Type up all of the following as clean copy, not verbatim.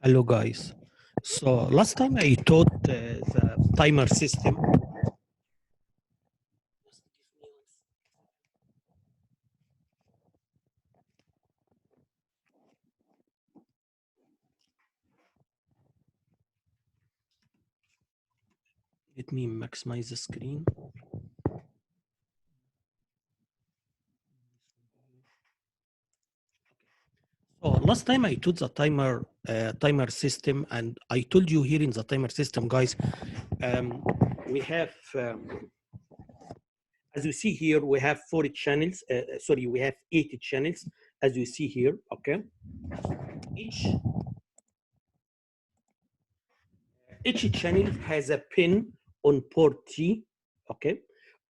Hello guys. So last time I taught the timer system. Let me maximize the screen. So last time I taught the timer system, and I told you here in the timer system, guys, we have as you see here, we have 4 channels. Sorry, we have 8 channels, as you see here. Okay, each each channel has a pin on port T. Okay,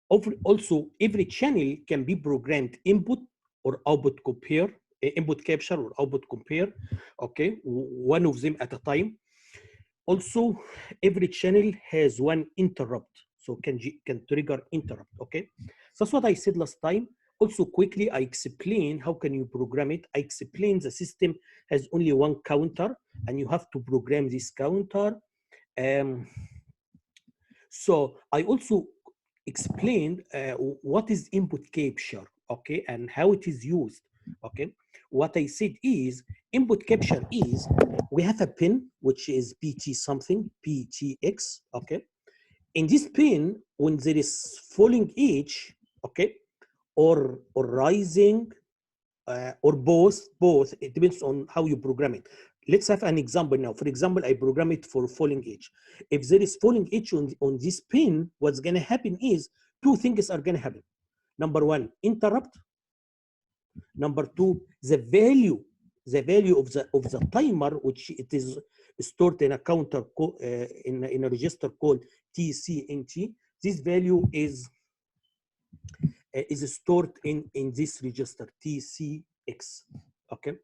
also every channel can be programmed input or output compare, input capture or output compare. Okay, one of them at a time. Also, every channel has one interrupt, so can trigger interrupt. Okay, so that's what I said last time. Also, quickly, I explain how can you program it. I explain the system has only one counter, and you have to program this counter. So I also explained what is input capture, okay, and how it is used, okay. What I said is input capture is we have a pin which is PT something, PTX, okay. In this pin, when there is falling edge, okay, or rising, or both, it depends on how you program it. Let's have an example now. For example, I program it for falling edge. If there is falling edge on this pin, what's going to happen is 2 things are going to happen. Number 1, interrupt. Number 2, the value of the timer, which it is stored in a counter in a register called TCNT. This value is stored in this register TCX. Okay.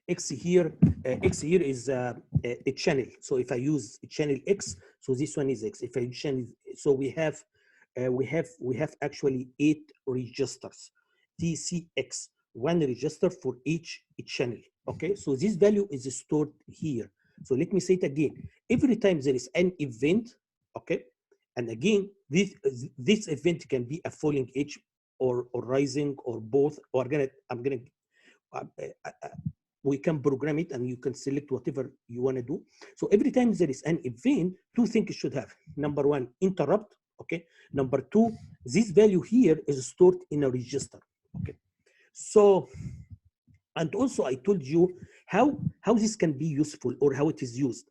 X here is a channel. So if I use channel X, so this one is X. If I channel, so we have actually 8 registers, TCX, 1 register for each channel. Okay, so this value is stored here. So let me say it again. Every time there is an event, okay, and again this event can be a falling edge or rising or both. Or we can program it and you can select whatever you want to do. So every time there is an event, 2 things should have. Number 1, interrupt. Okay. Number 2, this value here is stored in a register. Okay. So, and also I told you how this can be useful or how it is used.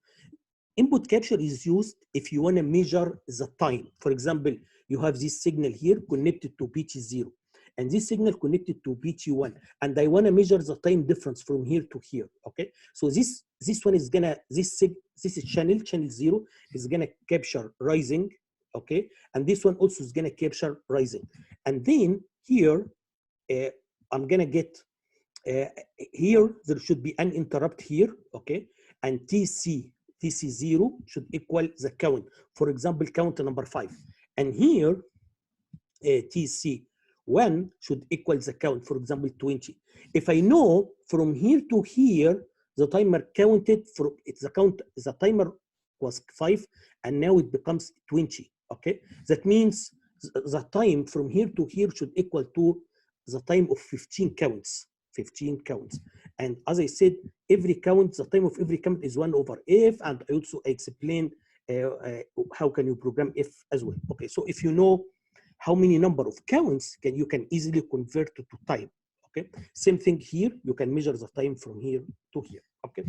Input capture is used if you want to measure the time. For example, you have this signal here connected to PT0 and this signal connected to PT1, and I want to measure the time difference from here to here. Okay, so this one is gonna this channel 0 is gonna capture rising. Okay, and this one also is gonna capture rising, and then here I'm gonna get here there should be an interrupt here. Okay, and TC0 should equal the count. For example, count number 5, and here TC1 should equal the count, for example, 20. If I know from here to here, the timer counted for the timer was 5, and now it becomes 20. Okay, that means the time from here to here should equal to the time of 15 counts. 15 counts. And as I said, every count, the time of every count is 1 over f, and I also explained how can you program f as well. Okay, so if you know how many number of counts, you can easily convert to time. Okay, same thing here, you can measure the time from here to here. Okay,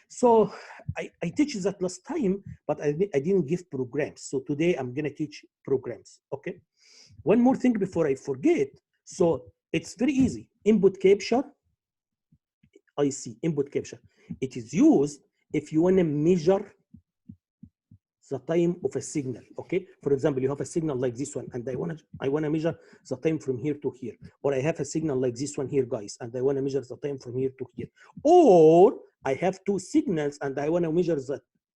so I teach that last time, but I didn't give programs. So today I'm gonna teach programs. Okay, one more thing before I forget. So it's very easy. Input capture, input capture. It is used if you want to measure the time of a signal. Okay, for example, you have a signal like this one, and I want to measure the time from here to here. Or I have a signal like this one here, guys, and I want to measure the time from here to here. Or I have 2 signals and I want to measure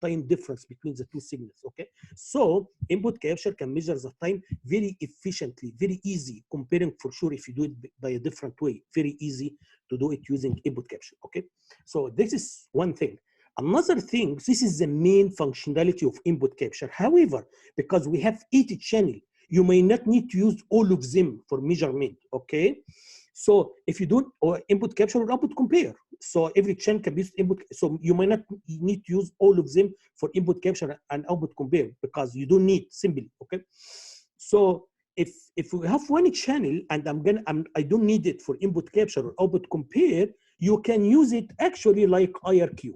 time difference between the two signals, okay? So input capture can measure the time very efficiently, very easy, comparing for sure if you do it by a different way, very easy to do it using input capture, okay? So this is one thing. Another thing, this is the main functionality of input capture. However, because we have 80 channels, you may not need to use all of them for measurement, okay? So if you do input capture or output compare, so every channel can be used input, so you might not need to use all of them for input capture and output compare because you don't need simply, okay? So if we have one channel and I don't need it for input capture or output compare, you can use it actually like IRQ.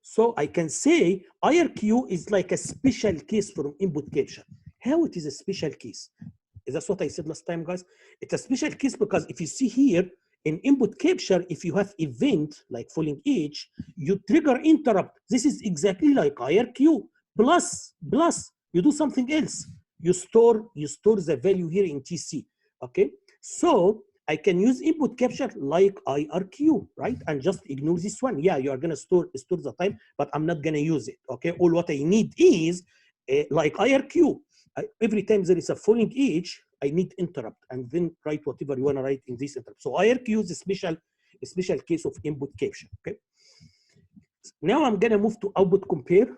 So I can say IRQ is like a special case from input capture. How it is a special case? That's what I said last time, guys. It's a special case because if you see here in input capture, if you have event like falling edge, you trigger interrupt. This is exactly like IRQ. Plus, you do something else. You store the value here in TC. Okay. So I can use input capture like IRQ, right? And just ignore this one. Yeah, you are gonna store the time, but I'm not gonna use it. Okay. All what I need is like IRQ. Every time there is a falling edge, I need interrupt and then write whatever you want to write in this interrupt. So IRQ is a special case of input capture. Okay. Now I'm gonna move to output compare.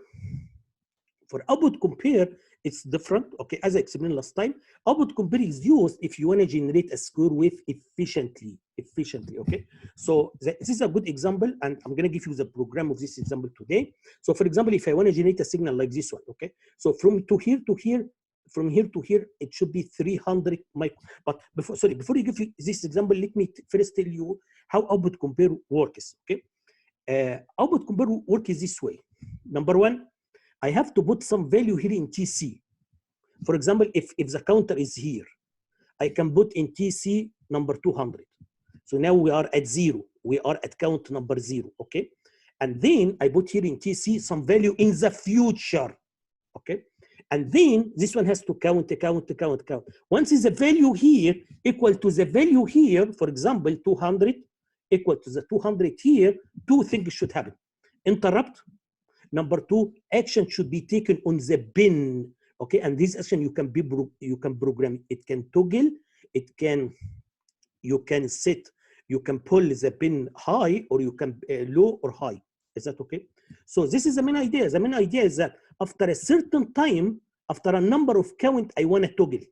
For output compare, it's different. Okay, as I explained last time, output compare is used if you want to generate a square wave efficiently. Okay, so this is a good example, and I'm gonna give you the program of this example today. So for example, if I want to generate a signal like this one, okay, so from here to here, from here to here, it should be 300 micro. But before you give this example, let me first tell you how output compare works. Okay, output compare works this way. Number one, I have to put some value here in TC. For example, if the counter is here, I can put in TC number 200. So now we are at 0. We are at count number 0, okay? And then I put here in TC some value in the future, okay? And then this one has to count. Once is the value here equal to the value here, for example, 200 equal to the 200 here, two things should happen. Interrupt. Number two, action should be taken on the pin, okay? And this action you can program. It can toggle, you can set, you can pull the pin high or you can low or high. Is that okay? So this is the main idea. The main idea is that after a certain time, after a number of count, I want to toggle.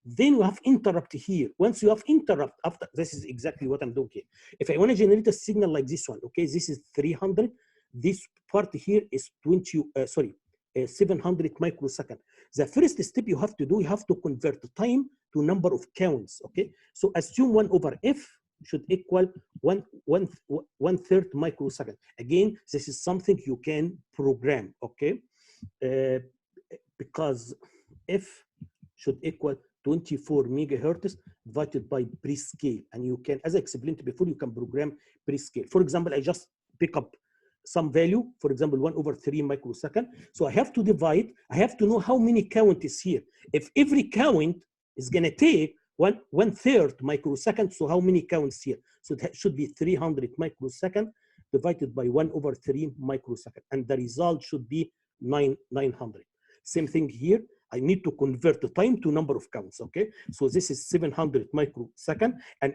Then you have interrupt here. Once you have interrupt, after this is exactly what I'm doing here. If I want to generate a signal like this one, okay, this is 300. This part here is 700 microsecond. The first step you have to do, you have to convert the time to number of counts, okay? So assume 1 over f should equal 1/3 microsecond. Again, this is something you can program, okay? Because f should equal 24 megahertz divided by prescale. And you can, as I explained before, you can program prescale. For example, I just pick up some value, for example, 1/3 microsecond. So I have to divide, I have to know how many count is here. If every count is gonna take 1/3 microsecond, so how many counts here? So that should be 300 microsecond divided by 1/3 microsecond. And the result should be 900. Same thing here. I need to convert the time to number of counts, okay? So this is 700 microsecond, and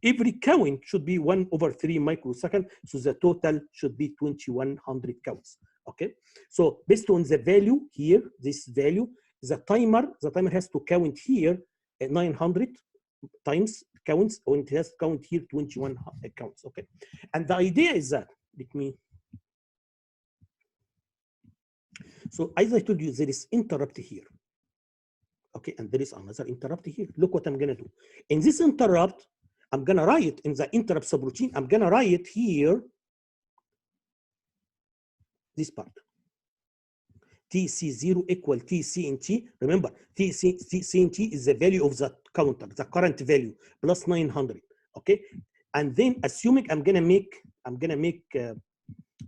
every count should be 1/3 microsecond, so the total should be 2100 counts, okay? So based on the value here, this value, the timer has to count here at 900 times counts, or it has to count here 21 counts, okay? And the idea is that, so as I told you, there is interrupt here. Okay, and there is another interrupt here. Look what I'm gonna do. In this interrupt, I'm gonna write in the interrupt subroutine, I'm gonna write here this part. TC0 equal TC_T. Remember, TC_T is the value of the counter, the current value, plus 900. Okay, and then assuming I'm gonna make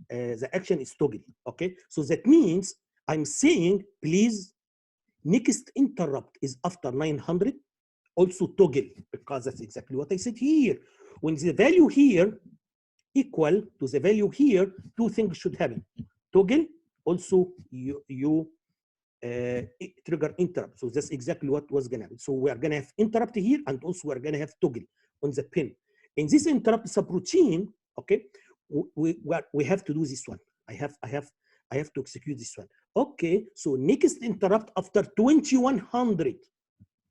the action is toggle. Okay, so that means I'm saying, please, next interrupt is after 900, also toggle, because that's exactly what I said here. When the value here equal to the value here, two things should happen. Toggle, also you trigger interrupt. So that's exactly what was gonna happen. So we are gonna have interrupt here, and also we're gonna have toggle on the pin. In this interrupt subroutine, okay, we have to do this one. I have to execute this one. Okay, so next interrupt after 2100.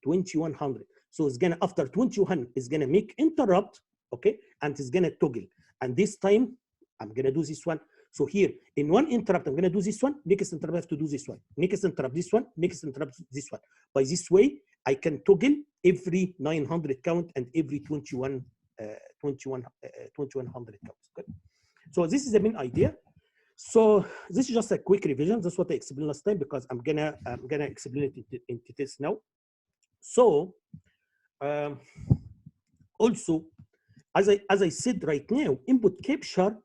2100. So it's gonna, after 2100, it's gonna make interrupt, okay, and it's gonna toggle. And this time, I'm gonna do this one. So here, in one interrupt, I'm gonna do this one. Next interrupt, I have to do this one. Next interrupt, this one. Next interrupt, this one. By this way, I can toggle every 900 count and every 2100 counts. Okay? So this is the main idea. So this is just a quick revision. That's what I explained last time, because I'm gonna explain it in details now. So also, as I said right now, input capture,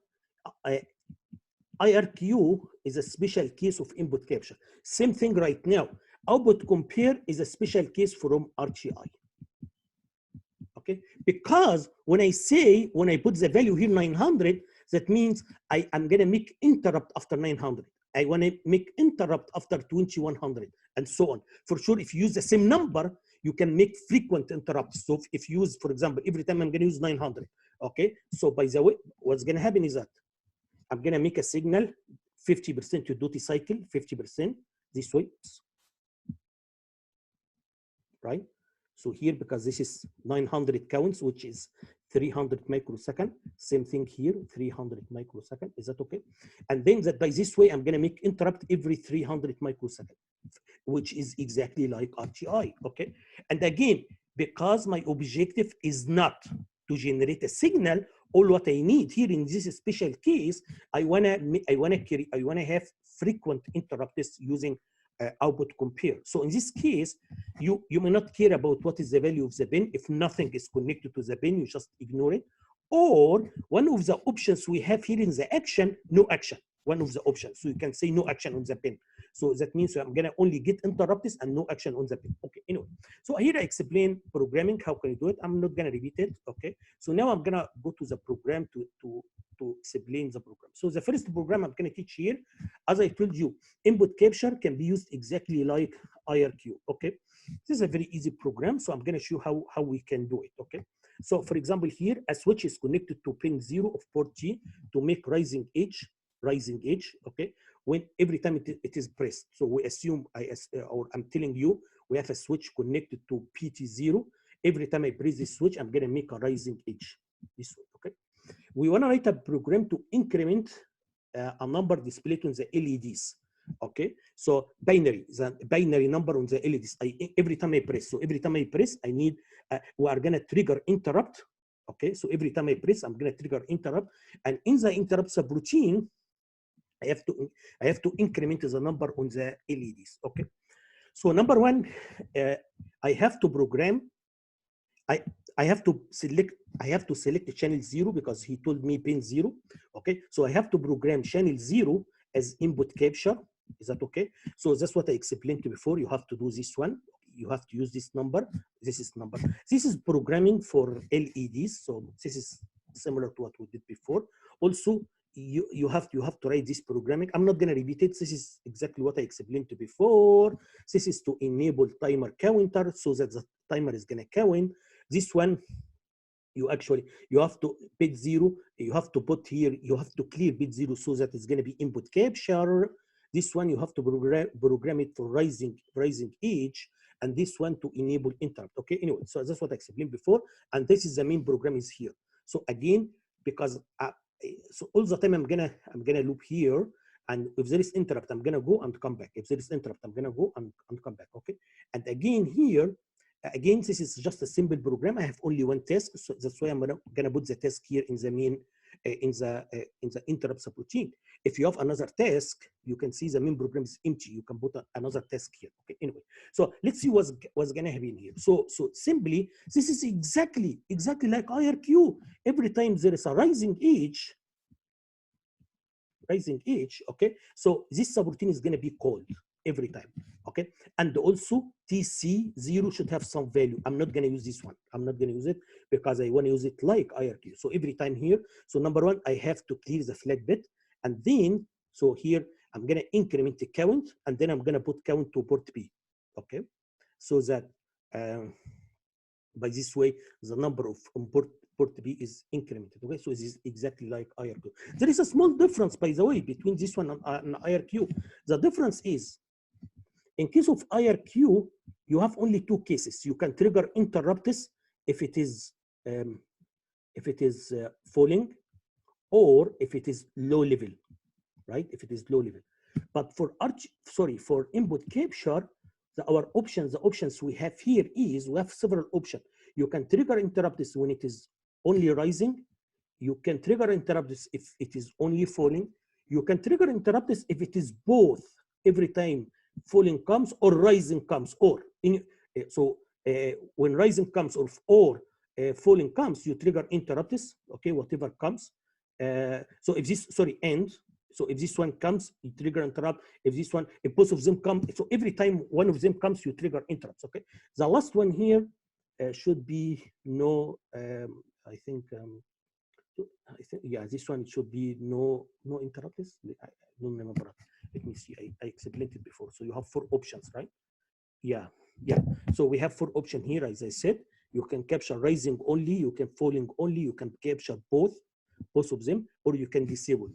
IRQ is a special case of input capture. Same thing right now. Output compare is a special case from RTI. Okay, because when I put the value here 900, that means I am gonna make interrupt after 900. I want to make interrupt after 2100, and so on. For sure, if you use the same number, you can make frequent interrupts. So if you use, for example, every time I'm going to use 900, okay? So by the way, what's going to happen is that I'm going to make a signal 50% to duty cycle, 50% this way, right? So here, because this is 900 counts, which is 300 microsecond, same thing here, 300 microsecond, is that okay? And then that by this way, I'm gonna make interrupt every 300 microsecond, which is exactly like RTI, okay? And again, because my objective is not to generate a signal, all what I need here in this special case, I wanna have frequent interrupts using output compare. So in this case, you may not care about what is the value of the pin. If nothing is connected to the pin, you just ignore it. Or one of the options we have here in the action, no action. One of the options. So you can say no action on the pin. So that means I'm gonna only get interrupts and no action on the pin. Okay, anyway. So here I explain programming, how can you do it? I'm not gonna repeat it, okay? So now I'm gonna go to the program to explain the program. So the first program I'm gonna teach here, as I told you, input capture can be used exactly like IRQ, okay? This is a very easy program, so I'm gonna show how we can do it, okay? So for example here, a switch is connected to pin 0 of port G to make rising edge, okay? When every time it is pressed. So we assume, or I'm telling you, we have a switch connected to PT0. Every time I press this switch, I'm gonna make a rising edge, this way, okay? We wanna write a program to increment a number displayed on the LEDs. Okay, so the binary number on the LEDs. Every time I press, I need, we are gonna trigger interrupt. Okay, so every time I press, I'm gonna trigger interrupt, and in the interrupt subroutine, I have to increment the number on the LEDs. Okay, so number one, I have to program. I have to select the channel 0 because he told me pin 0. Okay, so I have to program channel 0 as input capture. Is that okay? So that's what I explained to you before. You have to do this one. You have to use this number. This is number. This is programming for LEDs. So this is similar to what we did before. Also, you have to write this programming. I'm not going to repeat it. This is exactly what I explained to you before. This is to enable timer counter so that the timer is going to count. This one, you have to bit 0. You have to put here. You have to clear bit 0 so that it's going to be input capture. This one you have to program it for rising edge, and this one to enable interrupt. Okay, anyway, so that's what I explained before, and this is the main program is here. So again, because so all the time I'm gonna loop here, and if there is interrupt, I'm gonna go and come back. If there is interrupt, I'm gonna go and come back. Okay, and again here, again this is just a simple program. I have only one task, so that's why I'm gonna put the task here in the main in the interrupt subroutine. If you have another task, you can see the main program is empty. You can put another task here. Okay, anyway. So let's see what's gonna happen here. So simply, this is exactly like IRQ. Every time there is a rising edge, okay, so this subroutine is gonna be called. every time. Okay, and also TC0 should have some value. I'm not going to use this one. I'm not going to use it because I want to use it like IRQ. So every time here, so number one, I have to clear the flag bit, and then so here I'm going to increment the count, and then I'm going to put count to port B. Okay, so that by this way the number of port B is incremented. Okay, so this is exactly like IRQ. There is a small difference, by the way, between this one and IRQ. The difference is, in case of IRQ, you have only two cases. You can trigger interrupts if it is falling, or if it is low level, right? If it is low level. But for for input capture, the options we have here is we have several options. You can trigger interrupts when it is only rising. You can trigger interrupts if it is only falling. You can trigger interrupts if it is both, every time falling comes or rising comes, or when rising comes or falling comes, you trigger interrupts. Okay, whatever comes. So if this ends. So if this one comes, you trigger interrupt. If both of them come, so every time one of them comes, you trigger interrupts. Okay. The last one here should be no. I think yeah, this one should be no interrupts. I don't remember. Let me see. I explained it before. So you have four options, right? Yeah. So we have four options here, as I said. You can capture rising only. You can falling only. You can capture both of them, or you can disable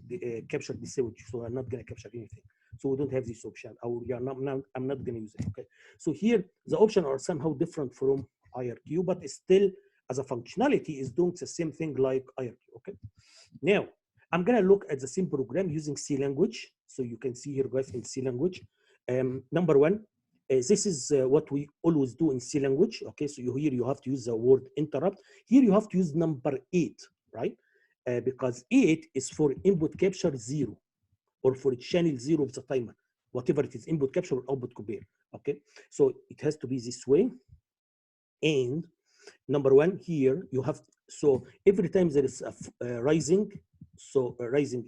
capture disabled. So I'm not going to capture anything. So we don't have this option. I'm not going to use it. Okay. So here the options are somehow different from IRQ, but still as a functionality is doing the same thing like IRQ. Okay. Now I'm going to look at the same program using C language. So you can see here, guys, in C language. Number one, this is what we always do in C language. Okay. So here you have to use the word interrupt. Here you have to use number 8, right? Because 8 is for input capture 0, or for channel 0 of the timer, whatever it is, input capture or output compare. Okay, so it has to be this way. And number one here, you have, so every time there is a rising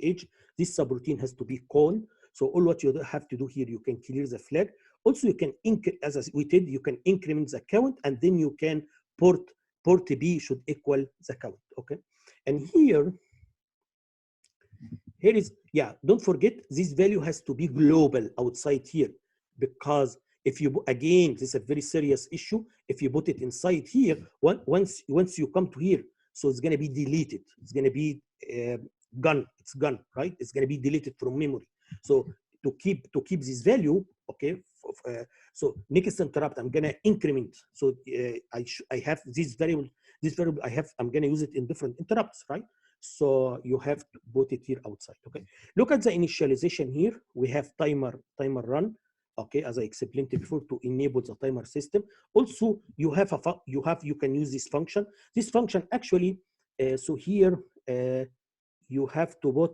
edge, this subroutine has to be called. So all what you have to do here, you can clear the flag. Also, you can, as we did, you can increment the count, and then you can port B should equal the count. Okay. And here is, yeah, don't forget this value has to be global outside here, because if you, again, this is a very serious issue. If you put it inside here, once you come to here, so it's going to be deleted. It's going to be gone. It's gone, right? It's going to be deleted from memory. So to keep this value, okay. So next interrupt, I'm going to increment. So I have this variable. I'm going to use it in different interrupts, right? So you have to put it here outside. Okay. Look at the initialization here. We have timer run. Okay, as I explained before, to enable the timer system. Also, you can use this function. This function actually, so here you have to put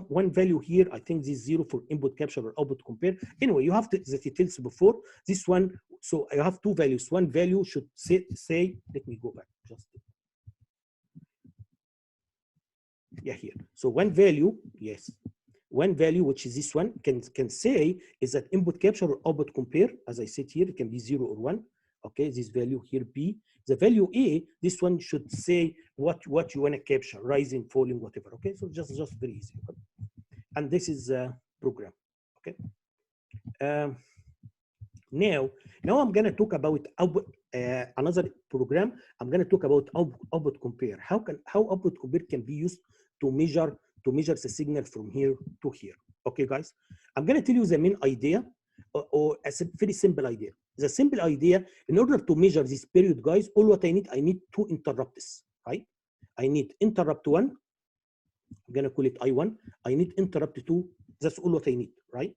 one value here. I think this 0 for input capture or output compare. Anyway, you have the details before this one. So I have two values. One value should say let me go back just. Yeah, here. So one value, yes. One value, which is this one, can say is that input capture or output compare. As I said here, it can be 0 or 1. Okay, this value here B. The value A, this one should say what you want to capture, rising, falling, whatever. Okay, so just very easy. Okay? And this is a program. Okay. Now I'm going to talk about another program. I'm going to talk about output compare. How output compare can be used to measure the signal from here to here. Okay, guys, I'm going to tell you the main idea, or a very simple idea. The simple idea, in order to measure this period, guys, all what I need two interrupts, right? I need interrupt 1. I'm going to call it I1. I need interrupt 2. That's all what I need, right?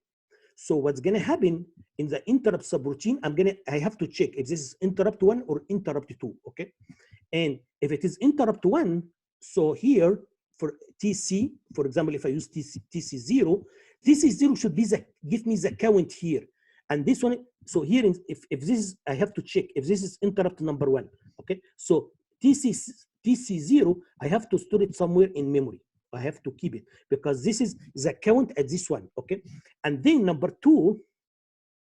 So what's going to happen in the interrupt subroutine, I have to check if this is interrupt 1 or interrupt 2, okay? And if it is interrupt 1, so here for TC, for example, if I use TC0, TC0 should be give me the count here. And this one, so here, if this is, I have to check if this is interrupt number 1, okay? So TC0, I have to store it somewhere in memory. I have to keep it because this is the count at this one, okay? And then number two,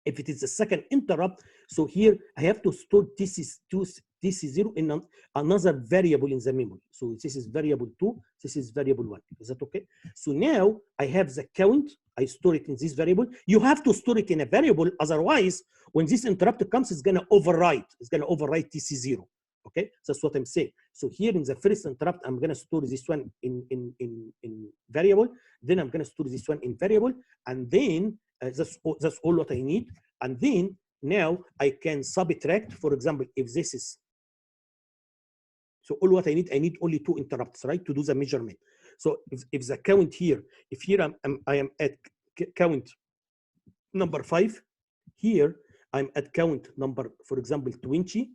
if it is the second interrupt, so here I have to store TC0 in another variable in the memory. So this is variable 2, this is variable 1. Is that okay? So now I have the count, I store it in this variable. You have to store it in a variable, otherwise, when this interrupt comes, it's gonna override. It's gonna override TC0. Okay, that's what I'm saying. So here in the first interrupt, I'm gonna store this one in variable. Then I'm gonna store this one in variable, and then that's all what I need. And then now I can subtract. For example, if this is so, all what I need only 2 interrupts, right, to do the measurement. So if the count here, if here I am at count number 5, here I'm at count number, for example, 20.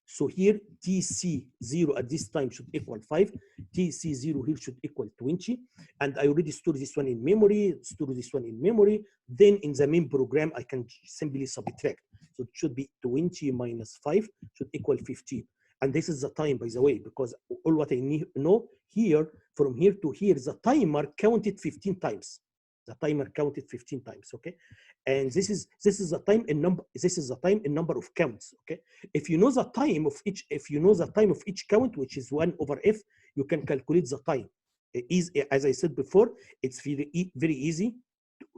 So here TC0 at this time should equal 5. TC0 here should equal 20. And I already store this one in memory, store this one in memory. Then in the main program, I can simply subtract. So it should be 20 minus 5 should equal 15. And this is the time, by the way, because all what I need know here, from here to here, the timer counted 15 times. The timer counted 15 times, okay? And this is the time in number. This is the time in number of counts, okay? If you know the time of each count, which is 1 over f, you can calculate the time. As I said before, it's very easy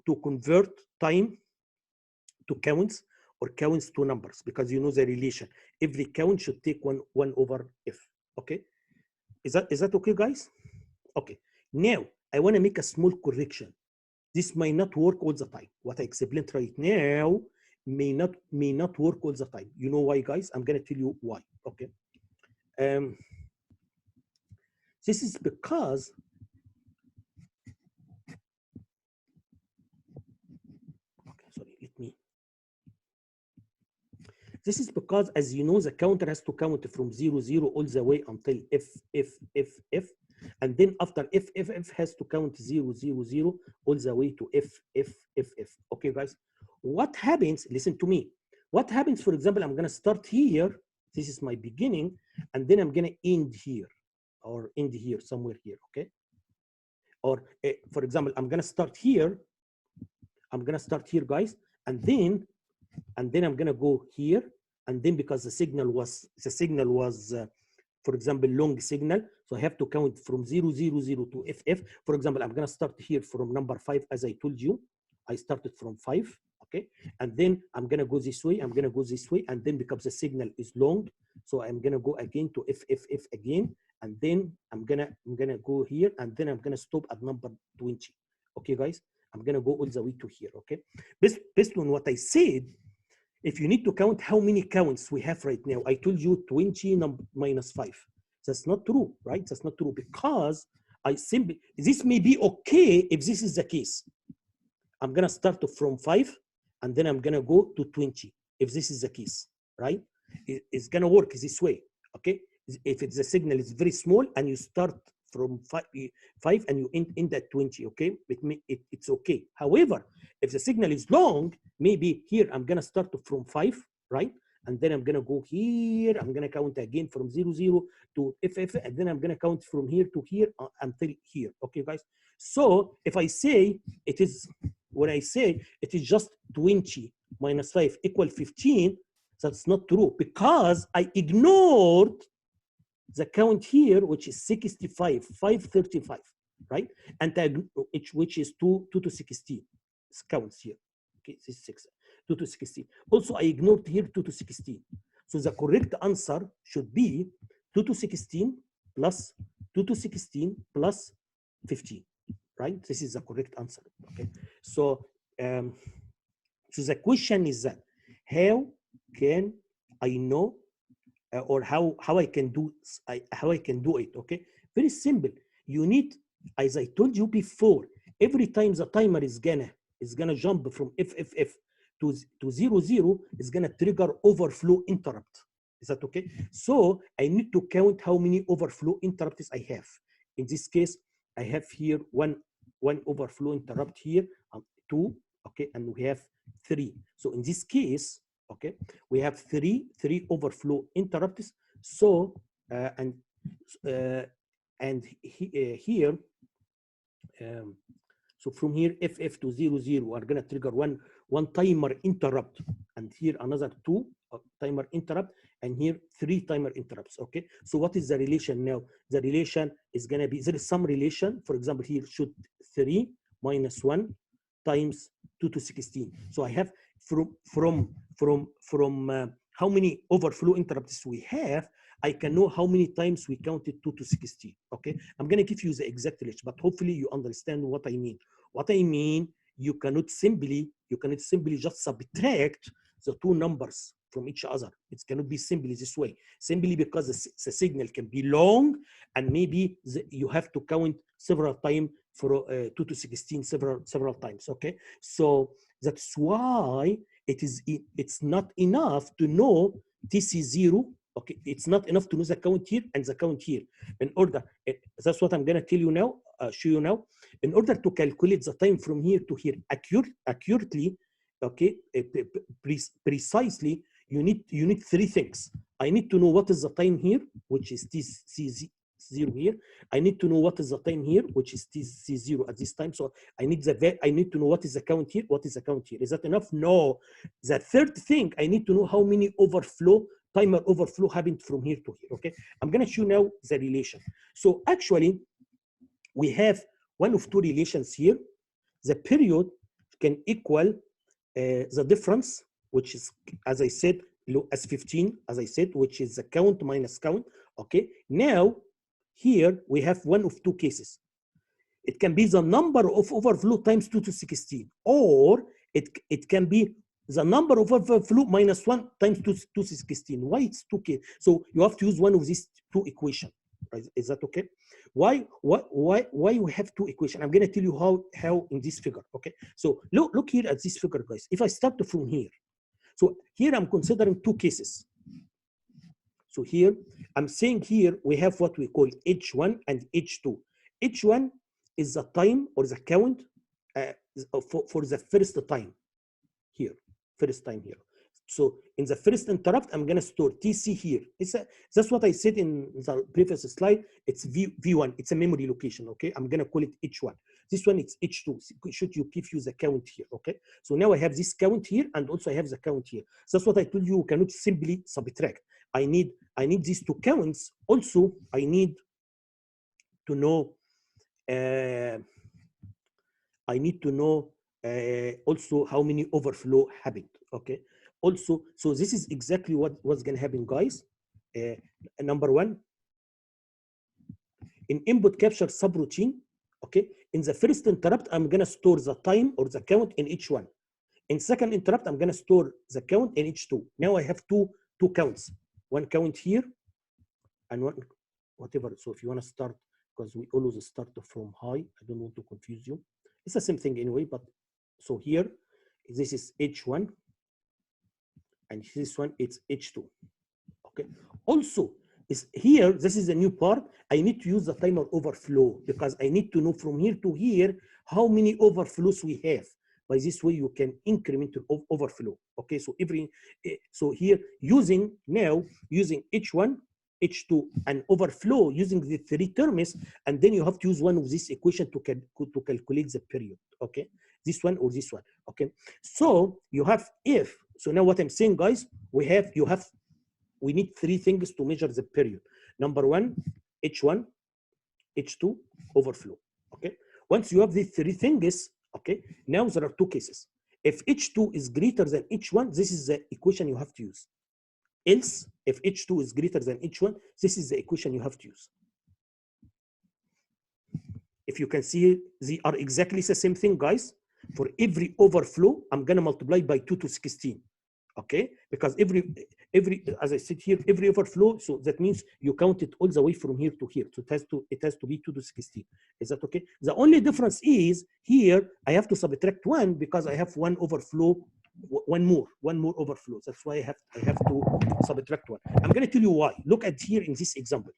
to convert time to counts or counts to numbers because you know the relation. Every count should take 1 over f, okay? Is that okay, guys? Okay. Now I want to make a small correction. This may not work all the time. What I explained right now may not work all the time. You know why, guys? I'm gonna tell you why. Okay. This is because This is because, as you know, the counter has to count from 0, 0 all the way until F. And then after F has to count 0, 0, 0 all the way to F. Okay, guys? What happens, listen to me. What happens, for example, I'm going to start here. This is my beginning. And then I'm going to end here or end here, somewhere here, okay? Or, for example, I'm going to start here. I'm going to start here, guys. And then I'm going to go here. And then because the signal was, for example, long signal, so I have to count from 0, 0, 0 to FF. For example, I'm going to start here from number 5, as I told you. I started from 5, okay? And then I'm going to go this way. I'm going to go this way. And then because the signal is long, so I'm going to go again to FFF again. And then I'm going to go here. And then I'm going to stop at number 20. Okay, guys? I'm going to go all the way to here, okay? Based on what I said, if you need to count how many counts we have right now, I told you 20 minus 5. That's not true, right? That's not true because this may be okay if this is the case. I'm going to start from 5 and then I'm going to go to 20 if this is the case, right? It's going to work this way, okay? If the signal is very small and you start from 5 and you end at 20, okay? It's okay. However, if the signal is long, maybe here I'm going to start from 5, right? And then I'm going to go here. I'm going to count again from 0, 0 to FF. And then I'm going to count from here to here until here. Okay, guys? So if I say it is, when I say it is just 20 minus 5 equal 15, that's not true because I ignored the count here, which is 65, 535, right? And which is 2 to 16 counts here. Okay, this is 6, 2 to 16. Also, I ignored here 2 to 16. So the correct answer should be 2 to 16 plus 2 to 16 plus 15, right? This is the correct answer. Okay, so so the question is that how can I know or how I can do it? Okay, very simple. You need, as I told you before, every time the timer is gonna jump from FFF to 0, 0, is gonna trigger overflow interrupt. Is that okay? So I need to count how many overflow interrupts I have. In this case, I have here one overflow interrupt here, 2, okay, and we have 3. So in this case, okay, we have three overflow interrupts. So here So from here, FF to 00 are gonna trigger one timer interrupt, and here another two timer interrupt, and here 3 timer interrupts. Okay. So what is the relation now? The relation is gonna be, there is some relation. For example, here should 3 minus 1 times 2 to 16. So I have from how many overflow interrupts we have, I can know how many times we counted 2 to 16. Okay, I'm going to give you the exact list, but hopefully you understand what I mean. What I mean, you cannot simply just subtract the two numbers from each other. It cannot be simply this way, simply because the signal can be long, and maybe you have to count several times for 2 to 16 several times. Okay, so that's why it's not enough to know TC0. Okay, it's not enough to know the count here and the count here. In order, that's what I'm gonna tell you now, show you now. In order to calculate the time from here to here accurately, okay, precisely, you need 3 things. I need to know what is the time here, which is TC0 here. I need to know what is the time here, which is TC0 at this time. So I need to know what is the count here, what is the count here. Is that enough? No. The third thing, I need to know how many timer overflow happened from here to here. Okay, I'm going to show now the relation. So actually, we have one of two relations here. The period can equal the difference, which is, as I said, as 15, as I said, which is the count minus count. Okay, now here we have one of two cases. It can be the number of overflow times 2 to 16, or it can be the number of overflow minus 1 times 2 to 16. Why it's 2K? So you have to use one of these two equations. Is that okay? Why we have two equations? I'm going to tell you how in this figure. Okay, so look here at this figure, guys. If I start from here, so here I'm considering two cases. So here I'm saying here we have what we call H1 and H2. H1 is the time or the count for the first time here, first time here. So in the first interrupt, I'm going to store TC here. That's what I said in the previous slide. It's V1. It's a memory location. Okay, I'm going to call it H1. This one it's H2. Should you give you the count here? Okay. So now I have this count here, and also I have the count here. So that's what I told you. You cannot simply subtract. I need these two counts. Also, I need to know. I need to know also how many overflow happened. Okay. Also, so this is exactly what's going to happen, guys. Number one, in input capture subroutine, okay, in the first interrupt, I'm going to store the time or the count in each one. In second interrupt, I'm going to store the count in each two. Now I have two counts, one count here and one whatever. So if you want to start, because we always start from high, I don't want to confuse you. It's the same thing anyway, but so here, this is H1, and this one it's H2. Okay. Also, is here, this is a new part. I need to use the timer overflow because I need to know from here to here how many overflows we have. By this way, you can increment your overflow. Okay, so so here using H1, H2, and overflow using the 3 terms, and then you have to use one of these equations to calculate the period. Okay, this one or this one. Okay, so you have if. So now what I'm saying, guys, we need 3 things to measure the period. Number 1, H1, H2, overflow. Okay. Once you have these 3 things, okay, now there are 2 cases. If H2 is greater than H1, this is the equation you have to use. Else, if H2 is greater than H1, this is the equation you have to use. If you can see, they are exactly the same thing, guys. For every overflow, I'm going to multiply by 2 to 16. Okay, because every as I said here, every overflow, so that means you count it all the way from here to here. So it has to be 2 to 16. Is that okay? The only difference is here I have to subtract 1 because I have one overflow, one more overflow. That's why I have to subtract 1. I'm going to tell you why. Look at here in this example.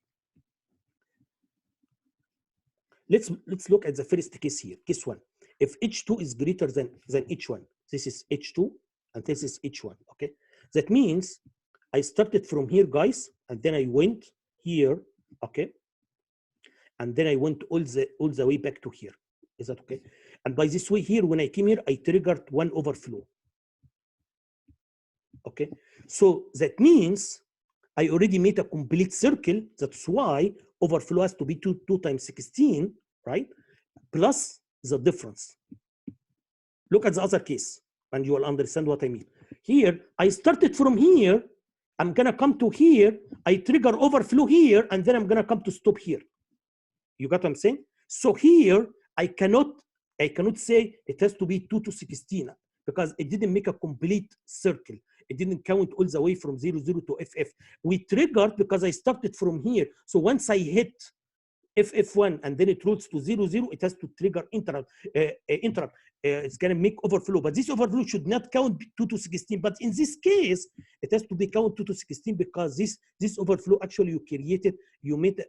Let's look at the first case here. Case 1. If H2 is greater than H1, this is H2 and this is H1. Okay, that means I started from here, guys, and then I went here. Okay, and then I went all the way back to here. Is that okay? And by this way here, when I came here, I triggered one overflow. Okay, so that means I already made a complete circle. That's why overflow has to be 2 times 16, right? Plus the difference. Look at the other case, and you will understand what I mean. Here, I started from here. I'm gonna come to here. I trigger overflow here, and then I'm gonna come to stop here. You got what I'm saying? So here, I cannot say it has to be 2 to 16 because it didn't make a complete circle. It didn't count all the way from 0, 0 to FF. We triggered because I started from here. So once I hit FF1 and then it rolls to 0, 0, it has to trigger interrupt. It's going to make overflow. But this overflow should not count 2 to 16. But in this case, it has to be count 2 to 16 because this overflow actually you created, you made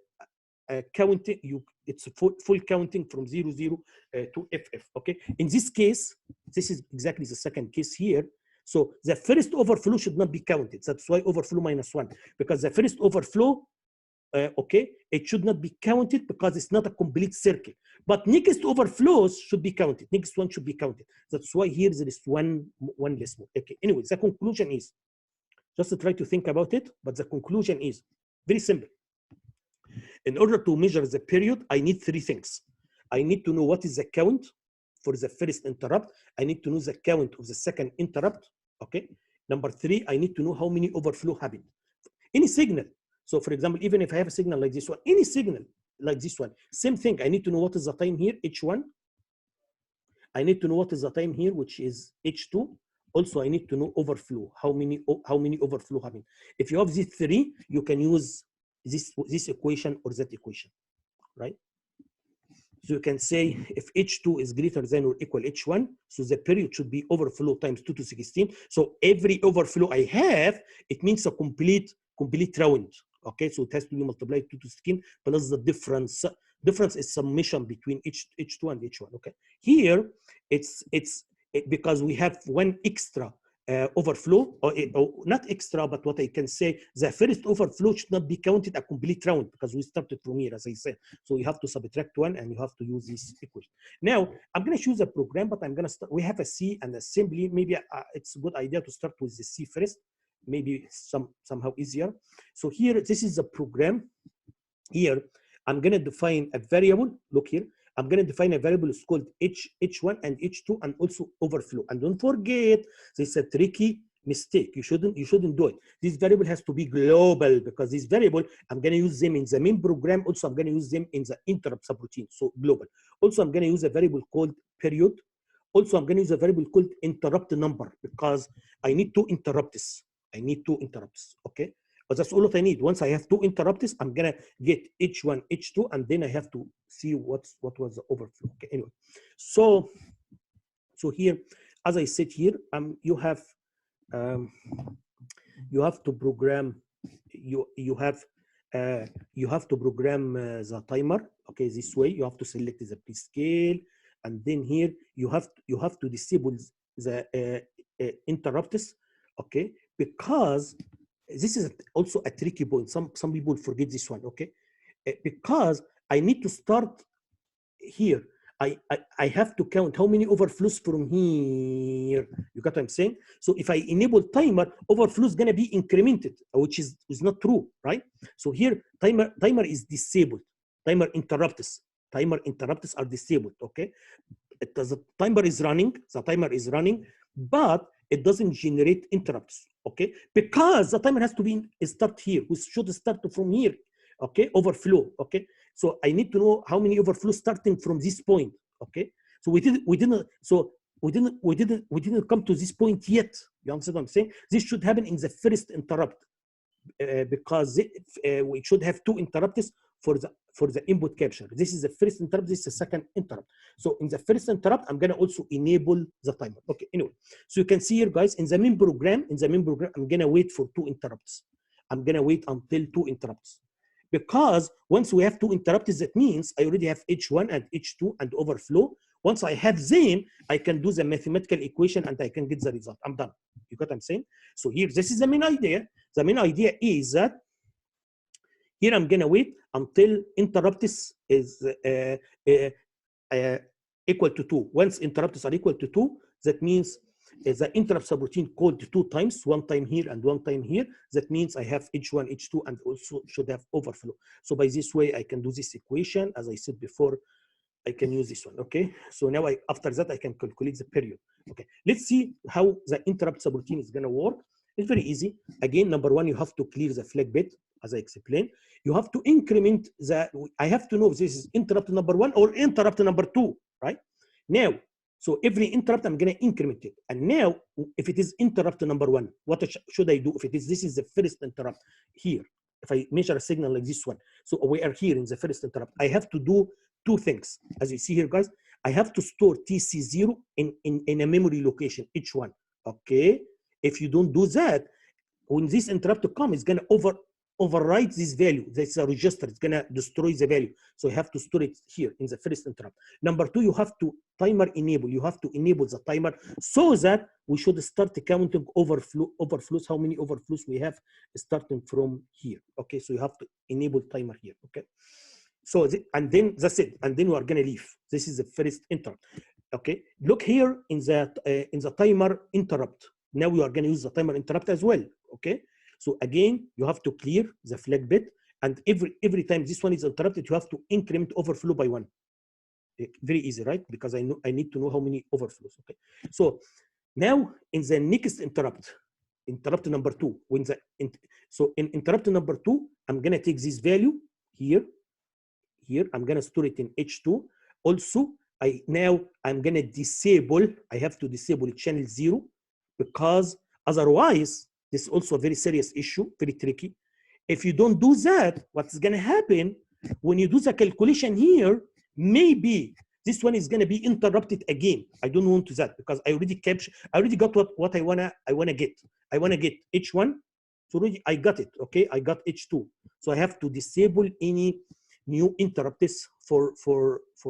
counting, it's full counting from 0, 0 to FF. Okay. In this case, this is exactly the second case here. So the first overflow should not be counted. That's why overflow -1, because the first overflow, okay, it should not be counted because it's not a complete circle. But next overflows should be counted. Next one should be counted. That's why here there is one less one. Okay. Anyway, the conclusion is just to try to think about it. But the conclusion is very simple. In order to measure the period, I need 3 things. I need to know what is the count for the first interrupt. I need to know the count of the second interrupt. Okay. Number 3, I need to know how many overflow happened. Any signal. So for example, even if I have a signal like this one, any signal like this one, same thing. I need to know what is the time here, H1. I need to know what is the time here, which is H2. Also, I need to know overflow. How many overflow happen. If you have these 3, you can use this equation or that equation, right? So you can say if H2 is greater than or equal H1, so the period should be overflow times 2 to 16. So every overflow I have, it means a complete round. Okay, so it has to be multiplied 2 to 16 plus the difference. Difference is summation between H2 and H1. Okay, here it's because we have one extra overflow, or not extra, but what I can say, the first overflow should not be counted a complete round because we started from here, as I said. So you have to subtract 1 and you have to use this equation. Now, I'm going to choose a program, but I'm going to start. We have a C and assembly. Maybe it's a good idea to start with the C first. Maybe somehow easier. So here, this is the program. Here, I'm going to define a variable. Look here. I'm going to define a variable. It's called H1 and H2 and also overflow. And don't forget, this is a tricky mistake. You shouldn't do it. This variable has to be global because this variable, I'm going to use them in the main program. Also, I'm going to use them in the interrupt subroutine. So global. Also, I'm going to use a variable called period. Also, I'm going to use a variable called interrupt number because I need 2 interrupts. I need 2 interrupts. Okay. But that's all that I need. Once I have 2 interrupts, I'm gonna get H1, H2, and then I have to see what was the overflow. Okay, anyway. So here, as I said here, you have to program you have to program the timer. Okay, this way you have to select the prescale, and then here you have to disable the interrupts. Okay, because this is also a tricky point. Some people forget this one, okay? Because I need to start here. I have to count how many overflows from here. You got what I'm saying? So if I enable timer, overflow is gonna be incremented, which is not true, right? So here timer is disabled. Timer interrupts are disabled, okay? The timer is running, but it doesn't generate interrupts, okay? Because the timer has to be start here. We should start from here, okay? Overflow, okay? So I need to know how many overflows starting from this point, okay? So we didn't come to this point yet. You understand what I'm saying? This should happen in the first interrupt because we should have 2 interrupts for the input capture. This is the first interrupt, this is the second interrupt. So in the first interrupt, I'm gonna also enable the timer. Okay, anyway. So you can see here, guys, in the main program, I'm gonna wait for 2 interrupts. I'm gonna wait until 2 interrupts. Because once we have 2 interrupts, that means I already have H1 and H2 and overflow. Once I have them, I can do the mathematical equation and I can get the result. I'm done. You got what I'm saying? So here, this is the main idea. The main idea is that here I'm gonna wait until interrupts is equal to 2. Once interrupts are equal to 2, that means the interrupt subroutine called 2 times, 1 time here and 1 time here. That means I have H1, H2, and also should have overflow. So by this way, I can do this equation. As I said before, I can use this one, okay? So now after that, I can calculate the period. Okay, let's see how the interrupt subroutine is gonna work. It's very easy. Again, number one, you have to clear the flag bit, as I explained. You have to increment I have to know if this is interrupt number 1 or interrupt number 2, right? Now, so every interrupt, I'm gonna increment it. And now, if it is interrupt number 1, what should I do? If this is the first interrupt here, if I measure a signal like this one, so we are here in the first interrupt, I have to do 2 things. As you see here, guys, I have to store TC0 in a memory location, H1, okay? If you don't do that, when this interrupt comes, it's gonna overwrite this value. That's a register. It's gonna destroy the value. So you have to store it here in the first interrupt. Number 2, you have to timer enable. You have to enable the timer so that we should start counting overflows. How many overflows we have starting from here? Okay, so you have to enable timer here. Okay, so and then that's it. And then we are gonna leave. This is the first interrupt. Okay, look here in the timer interrupt. Now we are gonna use the timer interrupt as well. Okay. So again, you have to clear the flag bit, and every time this one is interrupted, you have to increment overflow by 1. Very easy, right? Because I need to know how many overflows. Okay. So now in the next interrupt number 2, so in interrupt number 2, I'm gonna take this value here. I'm gonna store it in H2. Also, I'm gonna disable. I have to disable channel 0 because otherwise, this is also a very serious issue, very tricky. If you don't do that, what's going to happen when you do the calculation here, maybe this one is going to be interrupted again. I don't want to that because I already got what I wanna get. I wanna get H1. So already I got it. Okay, I got H2. So I have to disable any new interrupts for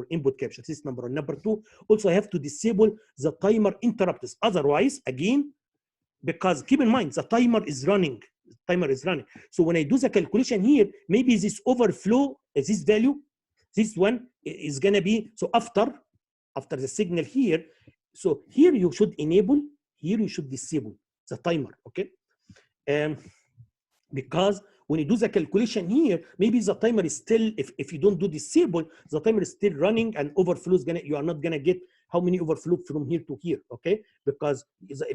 input capture. This is number 1. Number 2, also I have to disable the timer interrupts. Otherwise, again, because keep in mind the timer is running. So when I do the calculation here, maybe this overflow, this value, this one is gonna be, so after the signal here, so here you should enable, here you should disable the timer. Okay, because when you do the calculation here, maybe the timer is still, if you don't do disable, the timer is still running and overflow is you are not gonna get how many overflow from here to here, okay? Because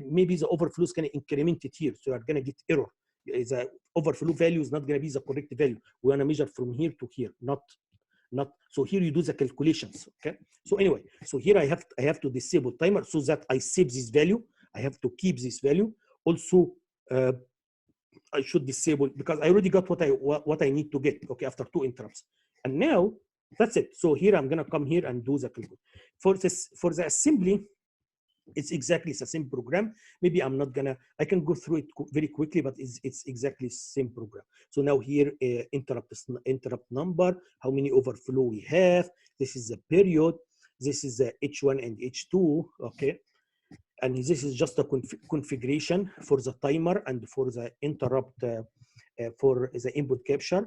maybe the overflow is gonna increment it here, so you are gonna get error. The overflow value is not gonna be the correct value. We wanna measure from here to here, not. So here you do the calculations, okay? So anyway, so here I have to disable timer so that I save this value. I have to keep this value. Also, I should disable because I already got what I need to get, okay, after 2 interrupts. And now that's it. So here I'm gonna come here and do the calculation. For the assembly, it's exactly the same program. Maybe I can go through it very quickly, but it's exactly the same program. So now here, interrupt number, how many overflow we have. This is the period. This is the H1 and H2, okay. And this is just a configuration for the timer and for the interrupt for the input capture.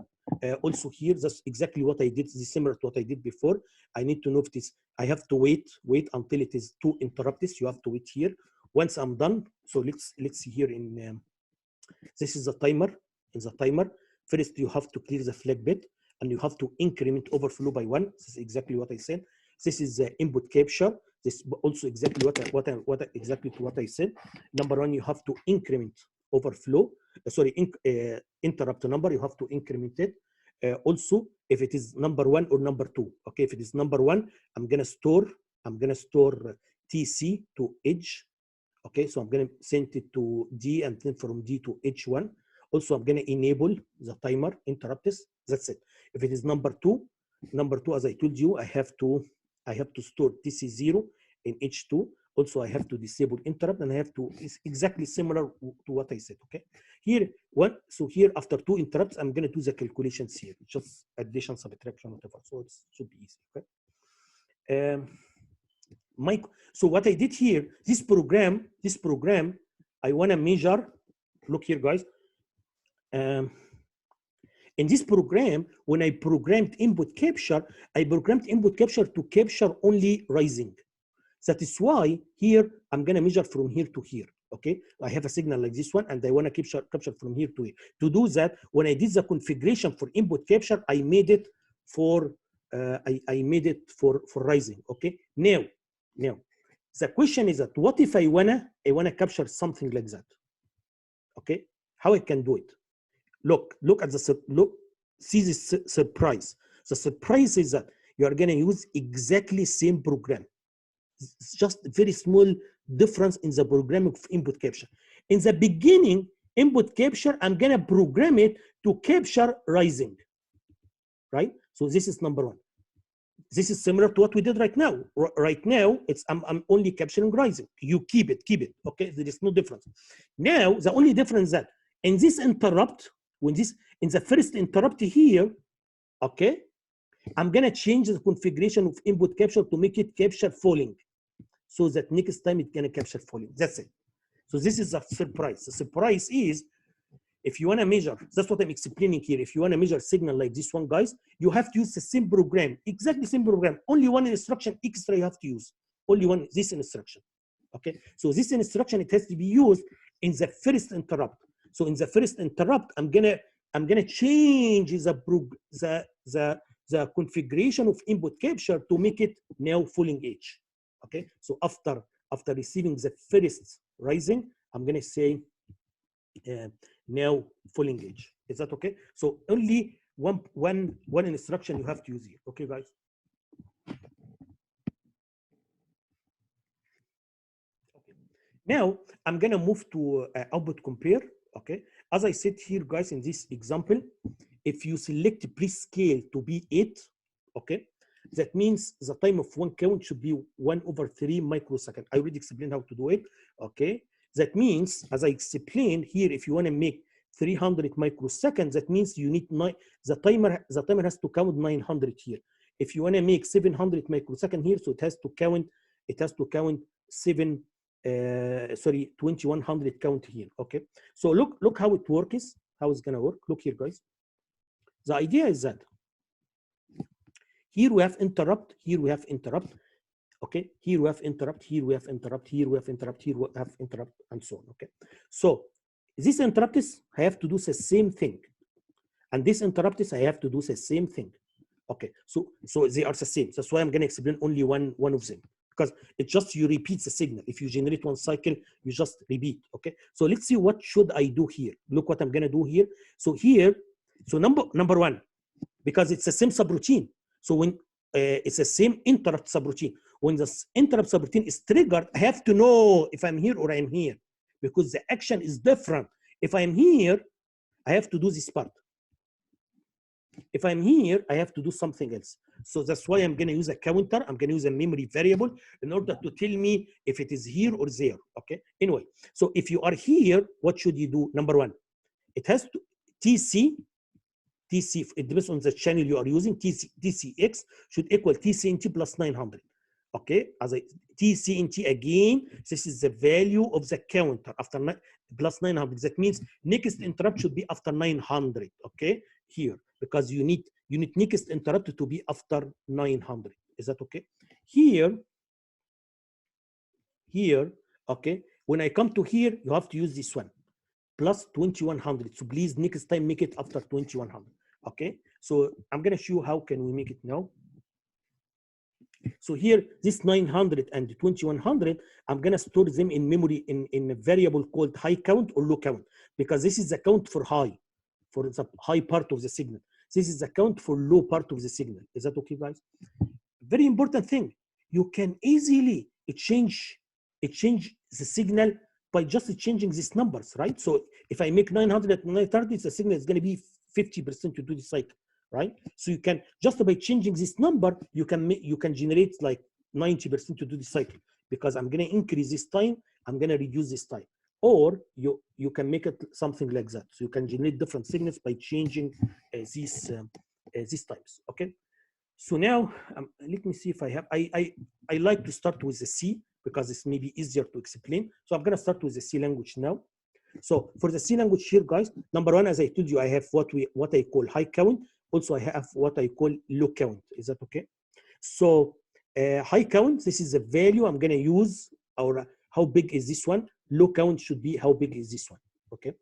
Also here, that's exactly what I did. This is similar to what I did before. I need to know if this, I have to wait until it is 2 interrupts. You have to wait here. Once I'm done, so let's see here in, this is the timer. In the timer, first you have to clear the flag bit and you have to increment overflow by 1. This is exactly what I said. This is the input capture. This also exactly what I said. Number 1, you have to increment overflow. Interrupt number. You have to increment it. Also, if it is number 1 or number 2. Okay, if it is number 1, I'm gonna store TC to edge. Okay, so I'm gonna send it to D and then from D to H1. Also, I'm gonna enable the timer interrupts. That's it. If it is number 2, as I told you, I have to store TC0 in H2. Also, I have to disable interrupt, and I have to, it's exactly similar to what I said, okay? Here, so here after 2 interrupts, I'm gonna do the calculations here, just addition, subtraction, whatever, so it should be easy, okay? So what I did here, this program, I wanna measure, look here, guys, In this program, when I programmed input capture, I programmed input capture to capture only rising. That is why here I'm gonna measure from here to here. Okay, I have a signal like this one, and I want to capture from here to here. To do that, when I did the configuration for input capture, I made it for I made it for rising. Okay, now the question is that what if I wanna capture something like that? Okay, how I can do it? Look at the see this surprise. The surprise is that you are gonna use exactly same program. It's just a very small difference in the programming of input capture. In the beginning, input capture, I'm gonna program it to capture rising, right? So this is number one. This is similar to what we did right now. Right now, it's I'm only capturing rising. You keep it, okay? There is no difference. Now, the only difference that in this interrupt, in the first interrupt here, okay, I'm gonna change the configuration of input capture to make it capture falling, so that next time it's gonna capture falling. That's it. So this is a surprise. The surprise is, if you wanna measure, that's what I'm explaining here. If you wanna measure signal like this one, guys, you have to use the same program, exactly same program. Only one instruction extra you have to use. Only one, this instruction. Okay. So this instruction, it has to be used in the first interrupt. So in the first interrupt, I'm gonna change the configuration of input capture to make it now falling edge. Okay. So after receiving the first rising, I'm gonna say now falling edge. Is that okay? So only one instruction you have to use here. Okay, guys. Okay. Now I'm gonna move to output compare. Okay. As I said here, guys, in this example, if you select prescale to be 8, okay, that means the time of one count should be 1/3 microsecond. I already explained how to do it. Okay. That means, as I explained here, if you want to make 300 microseconds, that means you need the timer has to count 900 here. If you want to make 700 microseconds here, so it has to count 2100 count here. Okay. So look how it works. How it's gonna work. Look here, guys. The idea is that here we have interrupt, here we have interrupt. Okay, here we have interrupt, here we have interrupt, here we have interrupt, here we have interrupt, and so on. Okay, so this interrupt is I have to do the same thing, and this interrupt is I have to do the same thing. Okay, so they are the same. That's why I'm going to explain only one of them, because it's just you repeat the signal. If you generate one cycle, you just repeat. Okay, so let's see what should I do here. Look what I'm going to do here. So here, so number one, because it's the same subroutine. So when it's the same interrupt subroutine. When the interrupt subroutine is triggered, I have to know if I'm here or I'm here, because the action is different. If I'm here, I have to do this part. If I'm here, I have to do something else. So that's why I'm going to use a counter. I'm going to use a memory variable in order to tell me if it is here or there. Okay. Anyway, so if you are here, what should you do? Number one, it has to TC, it depends on the channel you are using. TCX should equal TCNT plus 900. Okay, as TCNT again, this is the value of the counter after plus 900. That means next interrupt should be after 900. Okay, here, because you need next interrupt to be after 900. Is that okay? Here, okay, when I come to here, you have to use this one, plus 2100. So please next time make it after 2100. Okay, so I'm gonna show you how can we make it now. So here, this 900 and 2100, I'm gonna store them in memory in a variable called high count or low count, because this is the count for high, for the high part of the signal. This is the count for low part of the signal. Is that okay, guys? Very important thing. You can easily change the signal by just changing these numbers, right? So if I make 900 and 930, the signal is going to be 50% to do the cycle, right? So you can just by changing this number, you can generate like 90% to do the cycle, because I'm going to increase this time, I'm going to reduce this time, or you can make it something like that. So you can generate different signals by changing these types. Okay. So now let me see if I have. I like to start with the C, because it's maybe easier to explain. So I'm going to start with the C language now. So for the C language here, guys, number one, as I told you, I have what I call high count. Also, I have what I call low count. Is that okay? So high count, this is the value I'm going to use, or how big is this one? Low count should be how big is this one? Okay.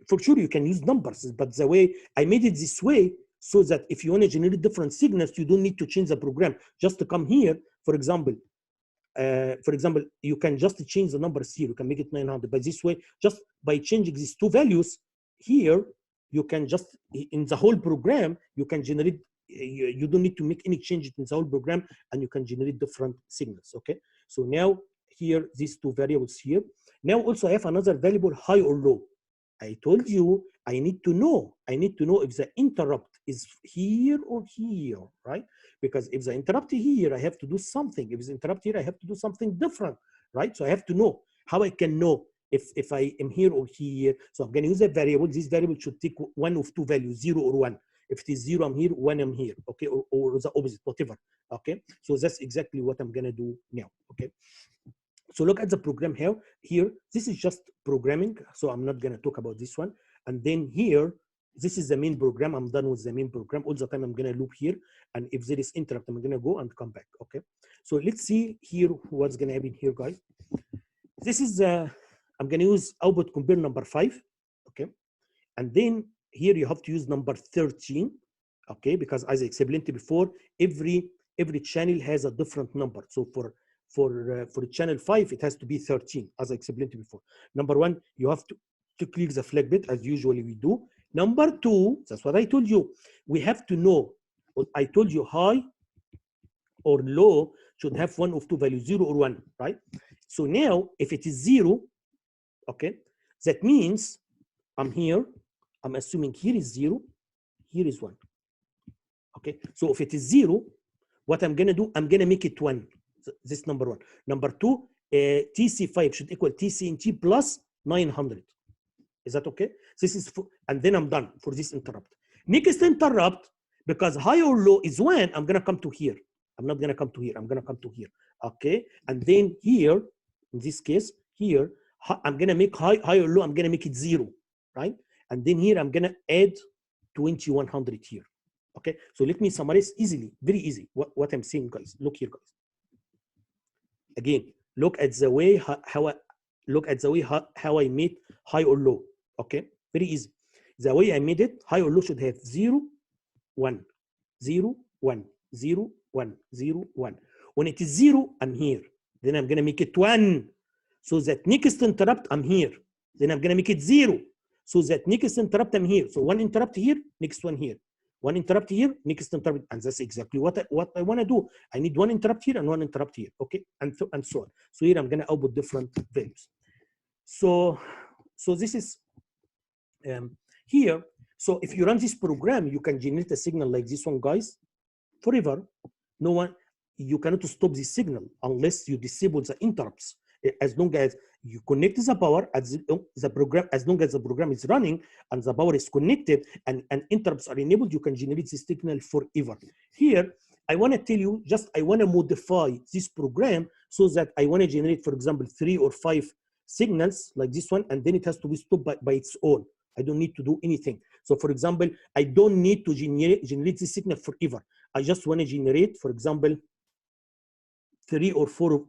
For sure, you can use numbers, but the way I made it this way, so that if you want to generate different signals, you don't need to change the program. Just to come here, for example, you can just change the numbers here. You can make it 900. But this way, just by changing these two values here, you can just, in the whole program, you can generate, you don't need to make any changes in the whole program, and you can generate different signals, okay? So now here, these two variables here. Now also I have another variable, high or low. I told you I need to know if the interrupt is here or here, right? Because if the interrupt here, I have to do something. If it's interrupt here, I have to do something different, right? So I have to know. How I can know if I am here or here? So I'm going to use a variable. This variable should take one of two values, 0 or 1. If it is 0, I'm here, 1, I'm here, okay? Or the opposite, whatever, okay? So that's exactly what I'm going to do now, okay? So look at the program here. This is just programming, so I'm not going to talk about this one. And then here, this is the main program. I'm done with the main program. All the time I'm going to loop here. And if there is interrupt, I'm going to go and come back, okay? So let's see here what's going to happen here, guys. This is, I'm going to use output compare number 5, okay? And then here you have to use number 13, okay? Because as I explained before, every channel has a different number. So for channel 5, it has to be 13, as I explained before. Number 1, you have to clear the flag bit, as usually we do. Number 2, that's what I told you. We have to know, I told you high or low should have one of two values, 0 or 1, right? So now, if it is 0, okay, that means I'm here. I'm assuming here is 0, here is 1. Okay, so if it is 0, what I'm going to do, I'm going to make it 1. This number 1. Number 2, TC5 should equal TCNT plus 900. Is that okay? This is and then I'm done for this interrupt. Next interrupt, because high or low is 1, I'm going to come to here. I'm not going to come to here. I'm going to come to here. Okay, and then here, in this case, here, I'm going to make high or low. I'm going to make it 0, right? And then here, I'm going to add 2100 here. Okay, so let me summarize easily, very easy, what I'm saying, guys. Look here, guys. Again, look at the way how I made high or low. Okay, very easy. The way I made it, high or low should have 0, 1, 0, 1, 0, 1, 0, 1. When it is 0, I'm here. Then I'm gonna make it 1. So that next interrupt, I'm here. Then I'm gonna make it 0. So that next interrupt, I'm here. So 1 interrupt here, next one here. 1 interrupt here, next interrupt, and that's exactly what I want to do. I need 1 interrupt here and 1 interrupt here, okay, and so on. So here I'm going to output different values. So this is here. So if you run this program, you can generate a signal like this one, guys, forever. No one, you cannot stop this signal unless you disable the interrupts. As long as you connect the power, as long as the program is running and the power is connected and interrupts are enabled, you can generate this signal forever. Here, I want to tell you, I want to modify this program so that I want to generate, for example, 3 or 5 signals like this one, and then it has to be stopped by its own. I don't need to do anything. So for example, I don't need to generate this signal forever. I just want to generate, for example, 3 or 4,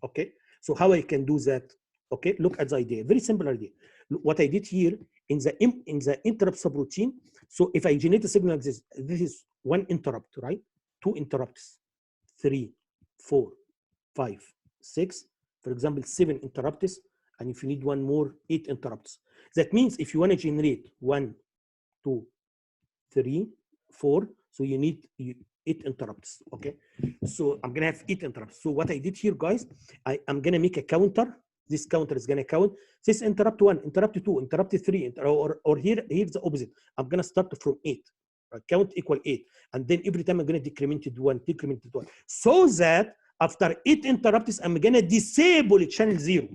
okay? So how I can do that? Okay, look at the idea, very simple idea. What I did here in the interrupt subroutine, so if I generate a signal like this is 1 interrupt, right? 2 interrupts, 3, 4, 5, 6, for example, 7 interrupts, and if you need 1 more, 8 interrupts. That means if you want to generate 1, 2, 3, 4, so you need 8 interrupts, okay? So I'm gonna have 8 interrupts. So what I did here, guys, I'm gonna make a counter. This counter is gonna count. This interrupt 1, interrupt 2, interrupt 3, or here's the opposite. I'm gonna start from 8. Right? Count equal 8. And then every time I'm gonna decrement it 1, so that after 8 interrupts, I'm gonna disable channel 0.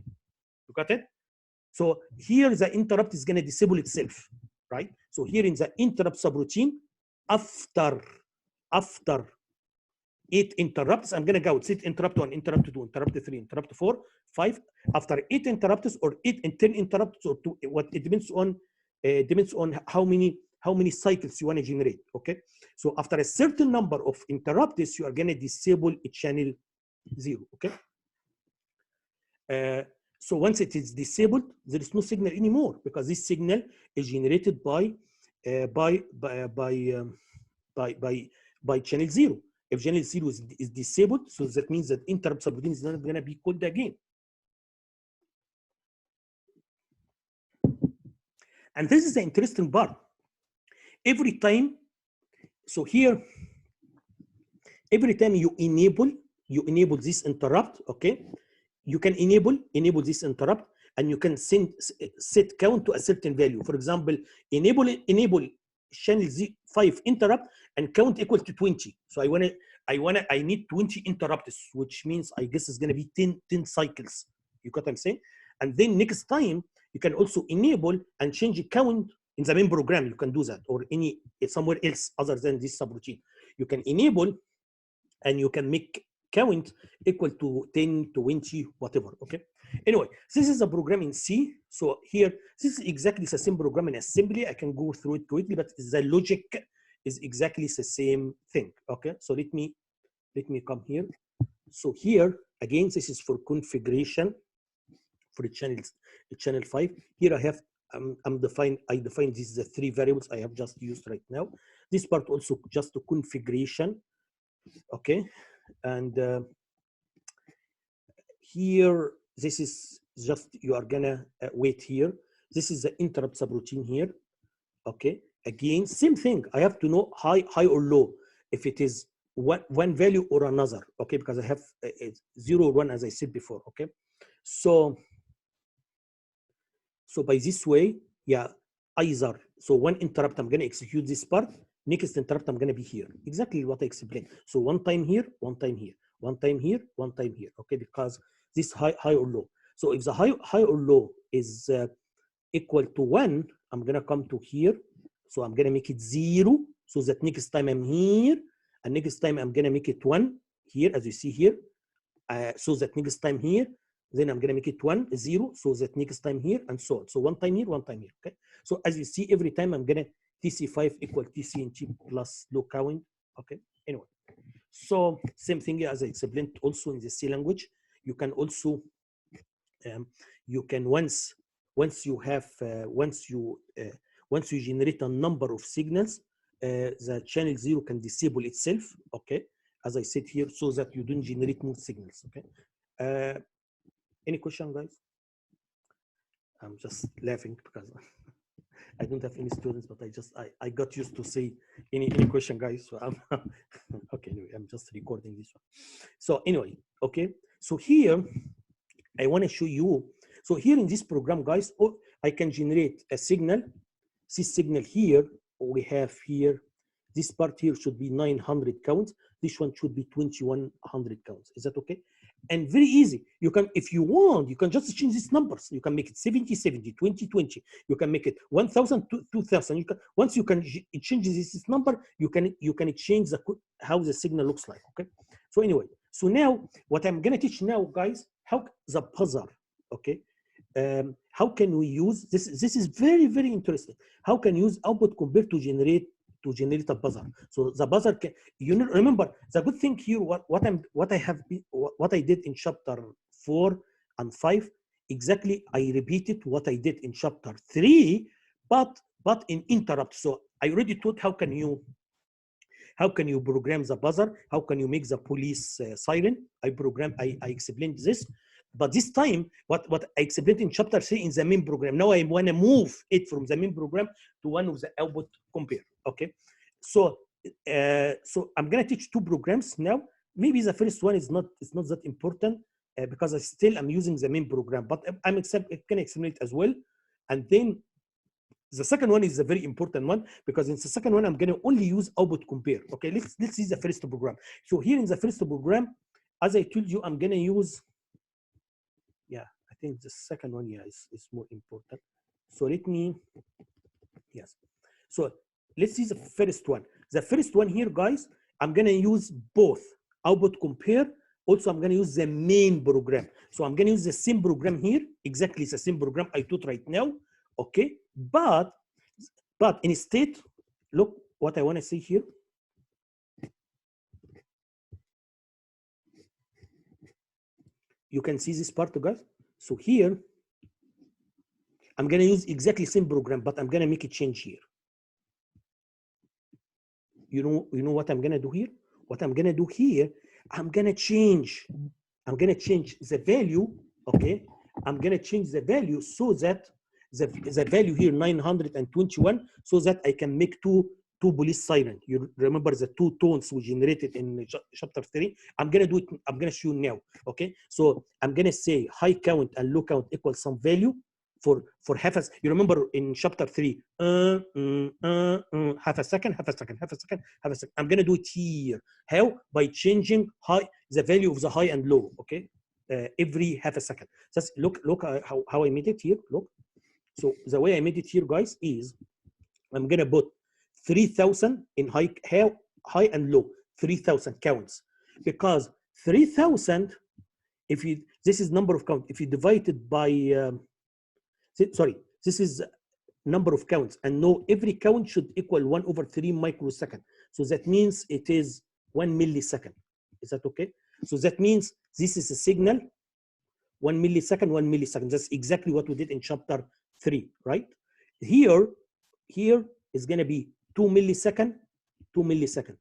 You got it? So here the interrupt is gonna disable itself, right? So here in the interrupt subroutine, after 8 interrupts, I'm going to go set interrupt 1, interrupt 2, interrupt 3, interrupt 4, 5. After 8 interrupts or 8 and 10 interrupts, or two, what it depends on how many cycles you want to generate. Okay, so after a certain number of interrupts, you are going to disable a channel 0. Okay, so once it is disabled, there is no signal anymore, because this signal is generated by channel 0. If channel 0 is disabled, so that means that interrupt subroutine is not going to be called again. And this is the interesting part. Every time, so here, every time you enable this interrupt, okay, you can enable this interrupt, and you can set count to a certain value. For example, enable channel 5 interrupt and count equal to 20. So I need 20 interrupts, which means I guess it's going to be 10 cycles. You got what I'm saying? And then next time you can also enable and change the count in the main program. You can do that, or somewhere else other than this subroutine. You can enable and you can make count equal to 10, 20, whatever. Okay. Anyway, this is a program in C. So here, this is exactly the same program in assembly. I can go through it quickly, but the logic is exactly the same thing. Okay. So let me come here. So here again, this is for configuration for the channel 5. Here I have I define these the 3 variables I have just used right now. This part also just the configuration. Okay, and here this is just, you are gonna wait here. This is the interrupt subroutine here. Okay, again same thing. I have to know high or low, if it is one value or another. Okay, because I have 0 or 1 as I said before. Okay, so by this way, yeah, either so one interrupt I'm gonna execute this part. Next interrupt I'm going to be here. Exactly what I explained. So one time here, one time here, one time here, one time here. Okay, because this high or low. So if the high or low is equal to 1, I'm going to come to here. So I'm going to make it 0. So that next time I'm here, and next time I'm going to make it 1 here, as you see here. So that next time here, then I'm going to make it 1, 0. So that next time here, and so on. So one time here, one time here. Okay. So as you see, every time I'm going to TC5 equal TCNT plus low count. Okay. Anyway, so same thing as I explained also in the C language. You can also you can once you generate a number of signals, the channel 0 can disable itself. Okay, as I said here, so that you don't generate more signals. Okay. Any question, guys? I'm just laughing because I don't have any students, but I got used to say any question, guys. So I'm okay. Anyway, I'm just recording this one. So anyway, okay. So here I want to show you. So here in this program, guys, I can generate a signal. This signal here we have here. This part here should be 900 counts. This one should be 2100 counts. Is that okay? And very easy. You can, if you want, you can just change these numbers. You can make it 70, 70, 20, 20. You can make it 1000, 2000. You can, once you can change this number, you can change how the signal looks like. Okay. So anyway, so now what I'm gonna teach now, guys, how the buzzer. Okay. How can we use this? This is very, very interesting. How can you use output compare to generate a buzzer? So the buzzer can, you know, remember the good thing here. What I did in chapter 4 and 5. Exactly, I repeated what I did in chapter 3, but in interrupt. So I already taught how can you program the buzzer? How can you make the police siren? I explained this. But this time, what I explained in chapter 3 in the main program. Now I want to move it from the main program to one of the output compare. Okay, so I'm gonna teach 2 programs now. Maybe the first one is not that important because I'm using the main program, but I can explain it as well. And then the second one is a very important one because in the second one I'm gonna only use output compare. Okay, let's see the first program. So here in the first program, as I told you, I'm gonna use. Yeah, I think the second one, yeah, is more important. So let me, yes. So let's see the first one. The first one here, guys, I'm gonna use both output compare. Also, I'm going to use the main program. So I'm going to use the same program here, exactly the same program I taught right now. Okay, but instead, look what I want to say here. You can see this part, guys. So here, I'm going to use exactly same program, but I'm going to make a change here. You know what I'm going to do here? What I'm going to do here, I'm going to change the value, okay? I'm going to change the value so that the value here 921, so that I can make two police siren. You remember the two tones we generated in chapter 3? I'm going to do it. I'm going to show you now, okay? So I'm going to say high count and low count equals some value for half a. You remember in chapter 3, half a second, half a second, half a second, half a second. I'm going to do it here. How? By changing the value of the high and low, okay? Every half a second. Just look how I made it here. Look. So the way I made it here, guys, is I'm gonna put 3,000 in high and low, 3,000 counts, because 3,000, this is number of counts. If you divide it by, this is number of counts, and no, every count should equal 1/3 microsecond. So that means it is 1 millisecond. Is that okay? So that means this is a signal, 1 millisecond, 1 millisecond. That's exactly what we did in chapter 3, right? Here is going to be 2 millisecond, 2 millisecond.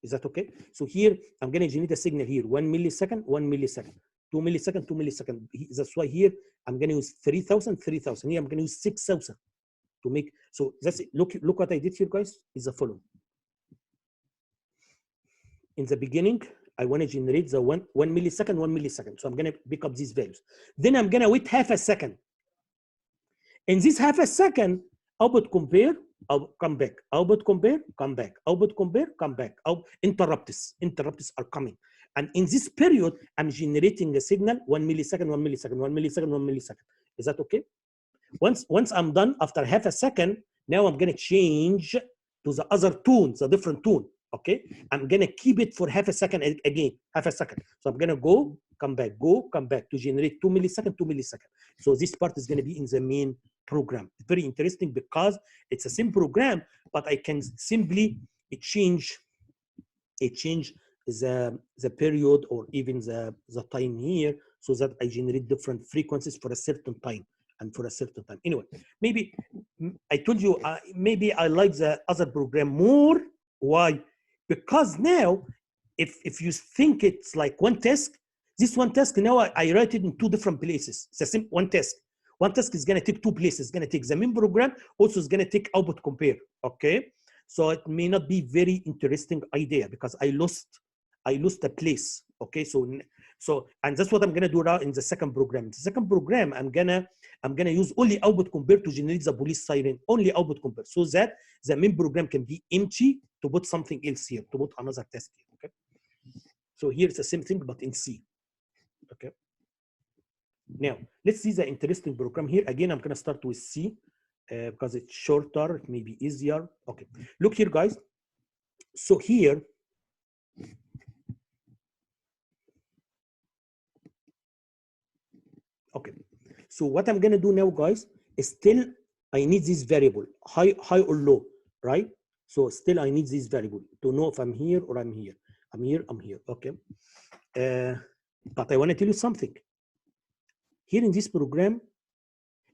Is that okay? So here, I'm going to generate a signal here, 1 millisecond, 1 millisecond, 2 millisecond, 2 millisecond. That's why here, I'm going to use 3,000, 3,000. Here, I'm going to use 6,000 to make. So that's it. Look what I did here, guys, is the following. In the beginning, I want to generate the 1 millisecond, 1 millisecond. So I'm going to pick up these values. Then I'm going to wait half a second. In this half a second, output compare, come back. Output compare, come back. Output compare, come back. Interrupts are coming. And in this period, I'm generating a signal, 1 millisecond, 1 millisecond, 1 millisecond, 1 millisecond. Is that okay? Once I'm done, after half a second, now I'm going to change to the other tune, the different tune. Okay, I'm gonna keep it for half a second again, half a second. So I'm gonna go, come back to generate 2 millisecond, 2 millisecond. So this part is gonna be in the main program. It's very interesting because it's a same program, but I can simply change the period or even the time here, so that I generate different frequencies for a certain time and for a certain time. Anyway, maybe I told you maybe I like the other program more. Why? Because now, if you think it's like one task, this one task now I write it in two different places. It's the same one task. One task is going to take two places. It's going to take the main program, also is going to take output compare. Okay, so it may not be very interesting idea because I lost a place. Okay, so and that's what I'm going to do now in the second program. The second program, I'm gonna use only output compare to generate the police siren, only output compare, so that the main program can be empty to put something else here, to put another test here. Okay, so here's the same thing but in C. Okay, now let's see the interesting program here. Again, I'm going to start with C because it's shorter, it may be easier. Okay, look here, guys. So here, okay, so what I'm going to do now, guys, is still I need this variable, high or low, right? So still I need this variable to know if I'm here or I'm here. I'm here. Okay. But I want to tell you something. Here in this program,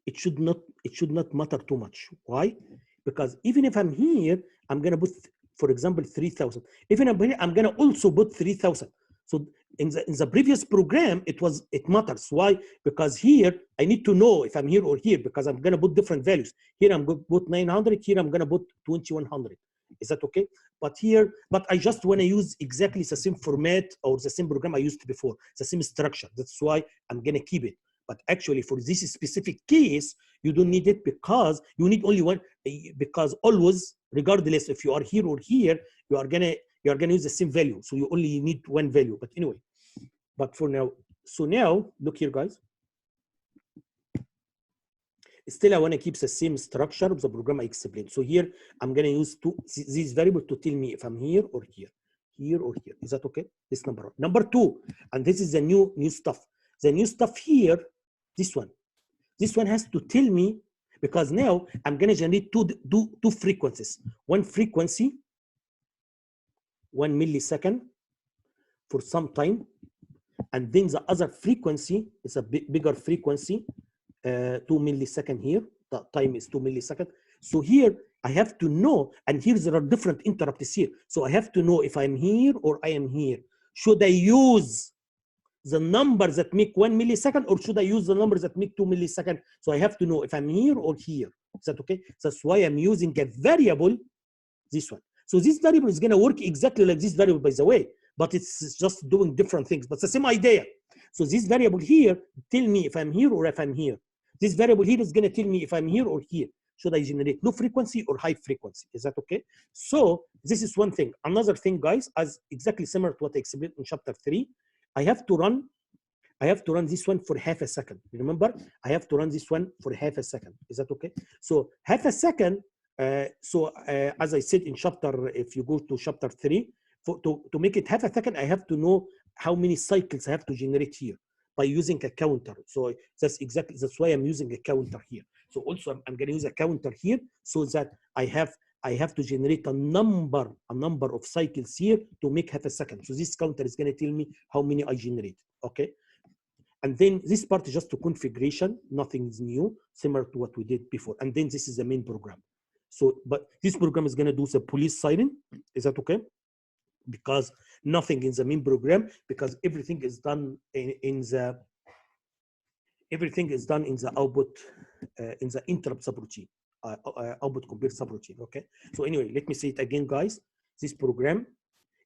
it should not matter too much. Why? Because even if I'm here, I'm going to put, for example, 3,000. Even if I'm here, I'm going to also put 3,000. So in the previous program, it matters. Why? Because here I need to know if I'm here or here, because I'm going to put different values. Here I'm going to put 900. Here I'm going to put 2100. Is that okay? But I just want to use exactly the same format or the same program I used before, the same structure. That's why I'm going to keep it. But actually, for this specific case, you don't need it because you need only one. Because always, regardless if you are here or here, you are gonna use the same value. So you only need one value. But anyway, but for now, so now look here, guys. Still, I want to keep the same structure of the program I explained. So here, I'm gonna use these variables to tell me if I'm here or here. here or here. Is that okay? This number one. Number two, and this is the new stuff. The new stuff here, this one. This one has to tell me, because now I'm going to generate two frequencies. One frequency, 1 millisecond for some time, and then the other frequency is a bigger frequency, 2 millisecond here. The time is 2 milliseconds. So here I have to know, and here there are different interrupts here. So I have to know if I'm here or I am here. Should I use the numbers that make 1 millisecond, or should I use the numbers that make 2 milliseconds? So I have to know if I'm here or here. Is that okay? That's why I'm using a variable, this one. So this variable is going to work exactly like this variable, by the way, but it's just doing different things, but it's the same idea. So this variable here tell me if I'm here or if I'm here. This variable here is going to tell me if I'm here or here. Should I generate low frequency or high frequency? Is that okay? So this is one thing. Another thing, guys, as exactly similar to what I explained in chapter 3, I have to run this one for half a second. Remember, I have to run this one for half a second. Is that okay? So half a second. As I said in chapter, if you go to chapter 3, to make it half a second, I have to know how many cycles I have to generate here by using a counter. So that's why I'm using a counter here. So also I'm going to use a counter here so that I have to generate a number of cycles here to make half a second. So this counter is going to tell me how many I generate. Okay. And then this part is just a configuration, nothing is new, similar to what we did before. And then this is the main program. So, but this program is going to do the police siren. Is that okay? Because nothing in the main program, because everything is done in the output, in the interrupt subroutine, output compare subroutine. Okay. So anyway, let me say it again, guys. This program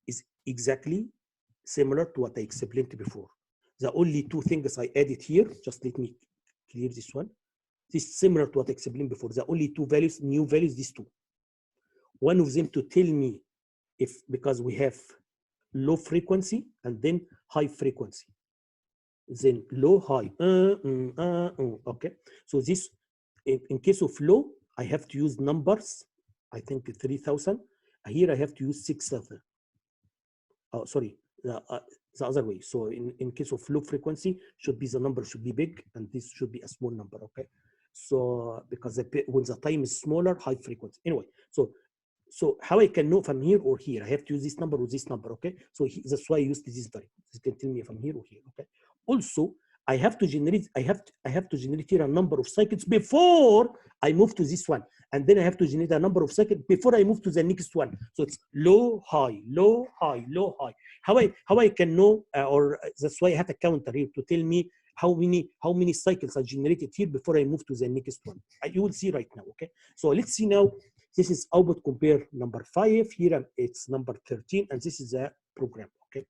is exactly similar to what I explained before. The only two things I added here, just let me clear this one. This is similar to what I explained before. The only two values, new values, these two. One of them to tell me if, because we have low frequency and then high frequency. Then low, high. Okay. So this, in case of low, I have to use numbers. I think 3,000. Here I have to use 6,000. Oh, sorry. The other way. So in case of low frequency, the number should be big, and this should be a small number. Okay. So because when the time is smaller, high frequency. Anyway, so how I can know if I'm here or here? I have to use this number or this number. Okay. So that's why I used this variable. This can tell me if I'm here or here. Okay. Also, I have to generate here a number of cycles before I move to this one, and then I have to generate a number of cycles before I move to the next one. So it's low, high, low, high, low, high. How I can know, or that's why I have a counter here to tell me how many cycles I generated here before I move to the next one. You will see right now. Okay. So let's see now. This is output compare number 5. Here it's number 13, and this is the program. Okay.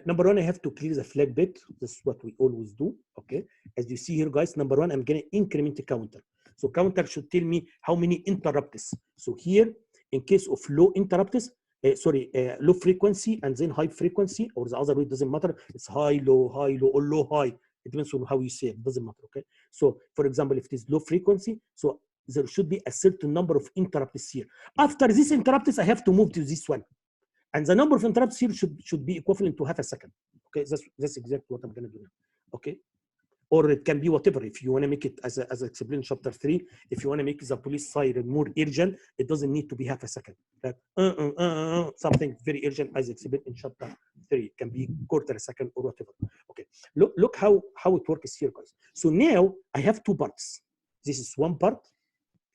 Number one, I have to clear the flag bit. This is what we always do. Okay. As you see here, guys, number one, I'm going to increment the counter. So counter should tell me how many interrupts. So here, in case of low interrupts, low frequency and then high frequency, or the other way, it doesn't matter. It's high, low, or low, high. It depends on how you say it. It doesn't matter. Okay. So for example, if it is low frequency, so there should be a certain number of interrupts here. After these interrupts, I have to move to this one. And the number of interrupts here should be equivalent to half a second. Okay, that's exactly what I'm going to do now. Okay, or it can be whatever. If you want to make it, as I explained in chapter 3, if you want to make the police siren more urgent, it doesn't need to be half a second. Like something very urgent, as explained in chapter 3, it can be quarter a second or whatever. Okay, look how it works here, guys. So now I have two parts. This is one part,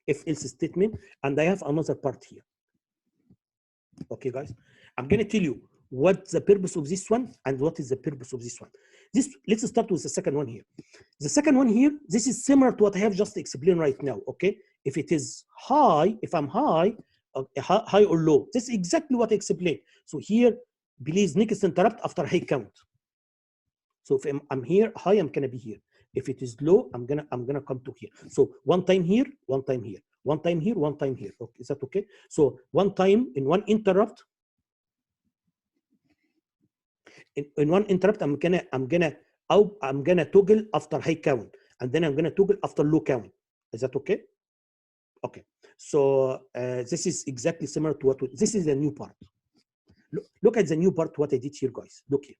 if else statement, and I have another part here. Okay, guys, I'm going to tell you what's the purpose of this one and what is the purpose of this one. Let's start with the second one here. The second one here, this is similar to what I have just explained right now. Okay, if it is high, if I'm high or low, this is exactly what I explained. So here, please next interrupt after high count. So if I'm here high, I'm going to be here. If it is low, I'm gonna come to here. So one time here, one time here, one time here, one time here. Okay, is that okay? So one time in one interrupt. In one interrupt, I'm gonna toggle after high count, and then I'm gonna toggle after low count. Is that okay? Okay. So this is exactly similar to this is the new part. Look at the new part, what I did here, guys. Look here.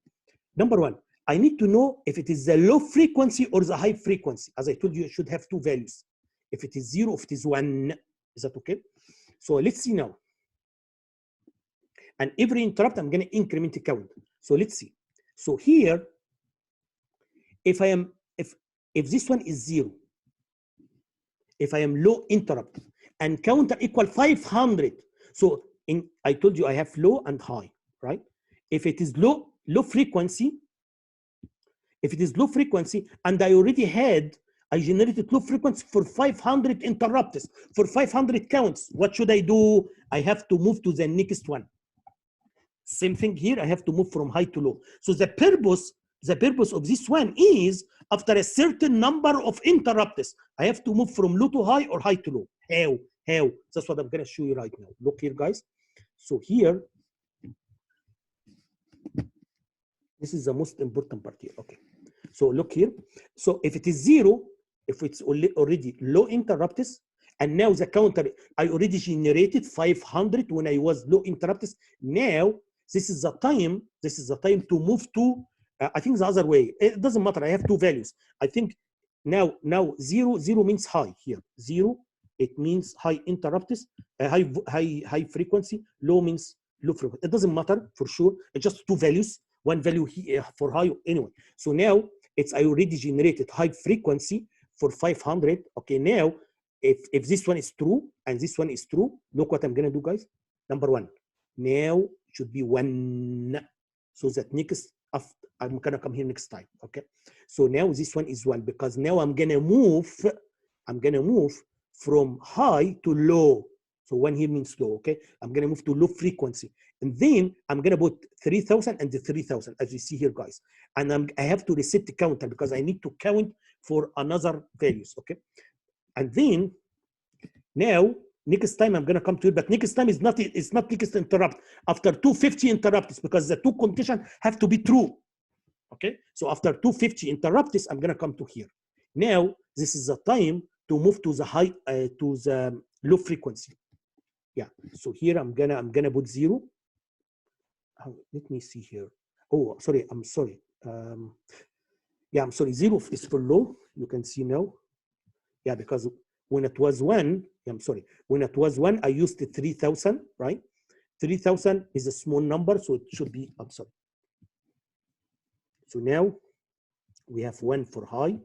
Number one, I need to know if it is the low frequency or the high frequency. As I told you, it should have two values. If it is 0, if it is 1. Is that okay? So let's see now. And every interrupt, I'm going to increment the count. So let's see. So here, if this one is 0, if I am low interrupt and counter equal 500, so I told you I have low and high, right? If it is low frequency, and I already had, I generated low frequency for 500 interrupts, for 500 counts, what should I do? I have to move to the next one. Same thing here, I have to move from high to low. So the purpose of this one is, after a certain number of interrupts, I have to move from low to high or high to low. How? That's what I'm going to show you right now. Look here, guys. So here, this is the most important part here. Okay. So look here. So if it is 0, if it's already low interrupts, and now the counter, I already generated 500 when I was low interrupts. Now, this is the time to move to, I think the other way. It doesn't matter. I have two values. I think now 0 means high here. 0, it means high interrupts, high frequency. Low means low frequency. It doesn't matter for sure. It's just two values. One value here for high anyway. So now I already generated high frequency for 500. Okay, now if this one is true and this one is true, look what I'm gonna do, guys. Number one, now should be 1. So that next, I'm gonna come here next time. Okay. So now this one is 1 because now I'm gonna move from high to low. So 1 here means low. Okay. I'm gonna move to low frequency. And then I'm going to put 3,000 and the 3,000, as you see here, guys. And I have to reset the counter because I need to count for another values, okay? And then now, next time I'm going to come to it, but next time it's not next interrupt. After 250 interrupts, because the two conditions have to be true, okay? So after 250 interrupts, I'm going to come to here. Now, this is the time to move to the high, to the low frequency. Yeah, so here I'm gonna put 0. Let me see here. Oh, sorry, I'm sorry. Yeah, I'm sorry. 0 is for low. You can see now. Yeah, because when it was 1, yeah, I'm sorry. When it was 1, I used the 3,000, right? 3,000 is a small number, so it should be, I'm sorry. So now we have 1 for high.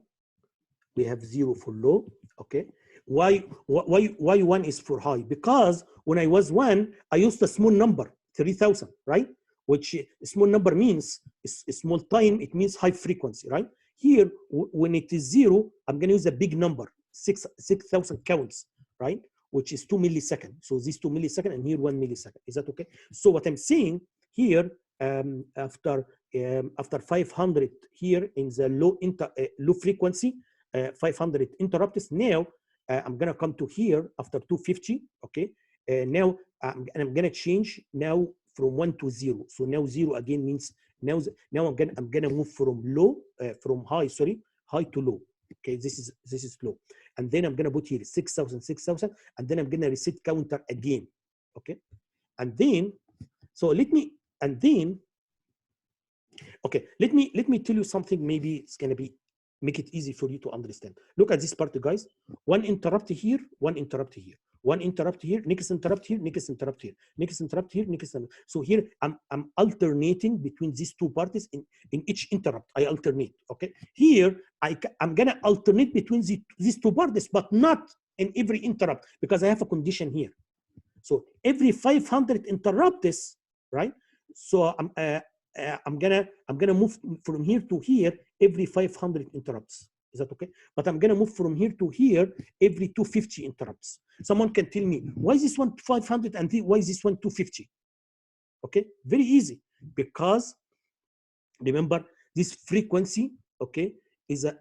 We have 0 for low, okay? Why 1 is for high? Because when I was 1, I used a small number, 3,000, right? Which a small number means a small time, it means high frequency, right? Here, when it is 0, I'm going to use a big number, 6,000 counts, right? Which is 2 milliseconds. So this 2 milliseconds and here 1 millisecond. Is that okay? So what I'm saying here, after 500 here in the low frequency, 500 interrupts. Now I'm going to come to here after 250. Okay. Now I'm going to change now from 1 to 0. So now 0 again means now I'm going to move from high to low. Okay, this is low, and then I'm going to put here 6,000, and then I'm going to reset counter again. Okay, and then let me tell you something. Maybe it's going to make it easy for you to understand. Look at this part, guys. 1 interrupt here, 1 interrupt here, 1 interrupt here, next interrupt here, next interrupt here, next interrupt here, next interrupt. So here I'm alternating between these two parties in each interrupt. I alternate. Okay. Here I'm gonna alternate between these two parties, but not in every interrupt because I have a condition here. So every 500 interrupts, right? So I'm gonna move from here to here every 500 interrupts. Is that okay? But I'm gonna move from here to here every 250 interrupts. Someone can tell me why is this one 500 and why is this one 250? Okay, very easy. Because remember this frequency, okay, is a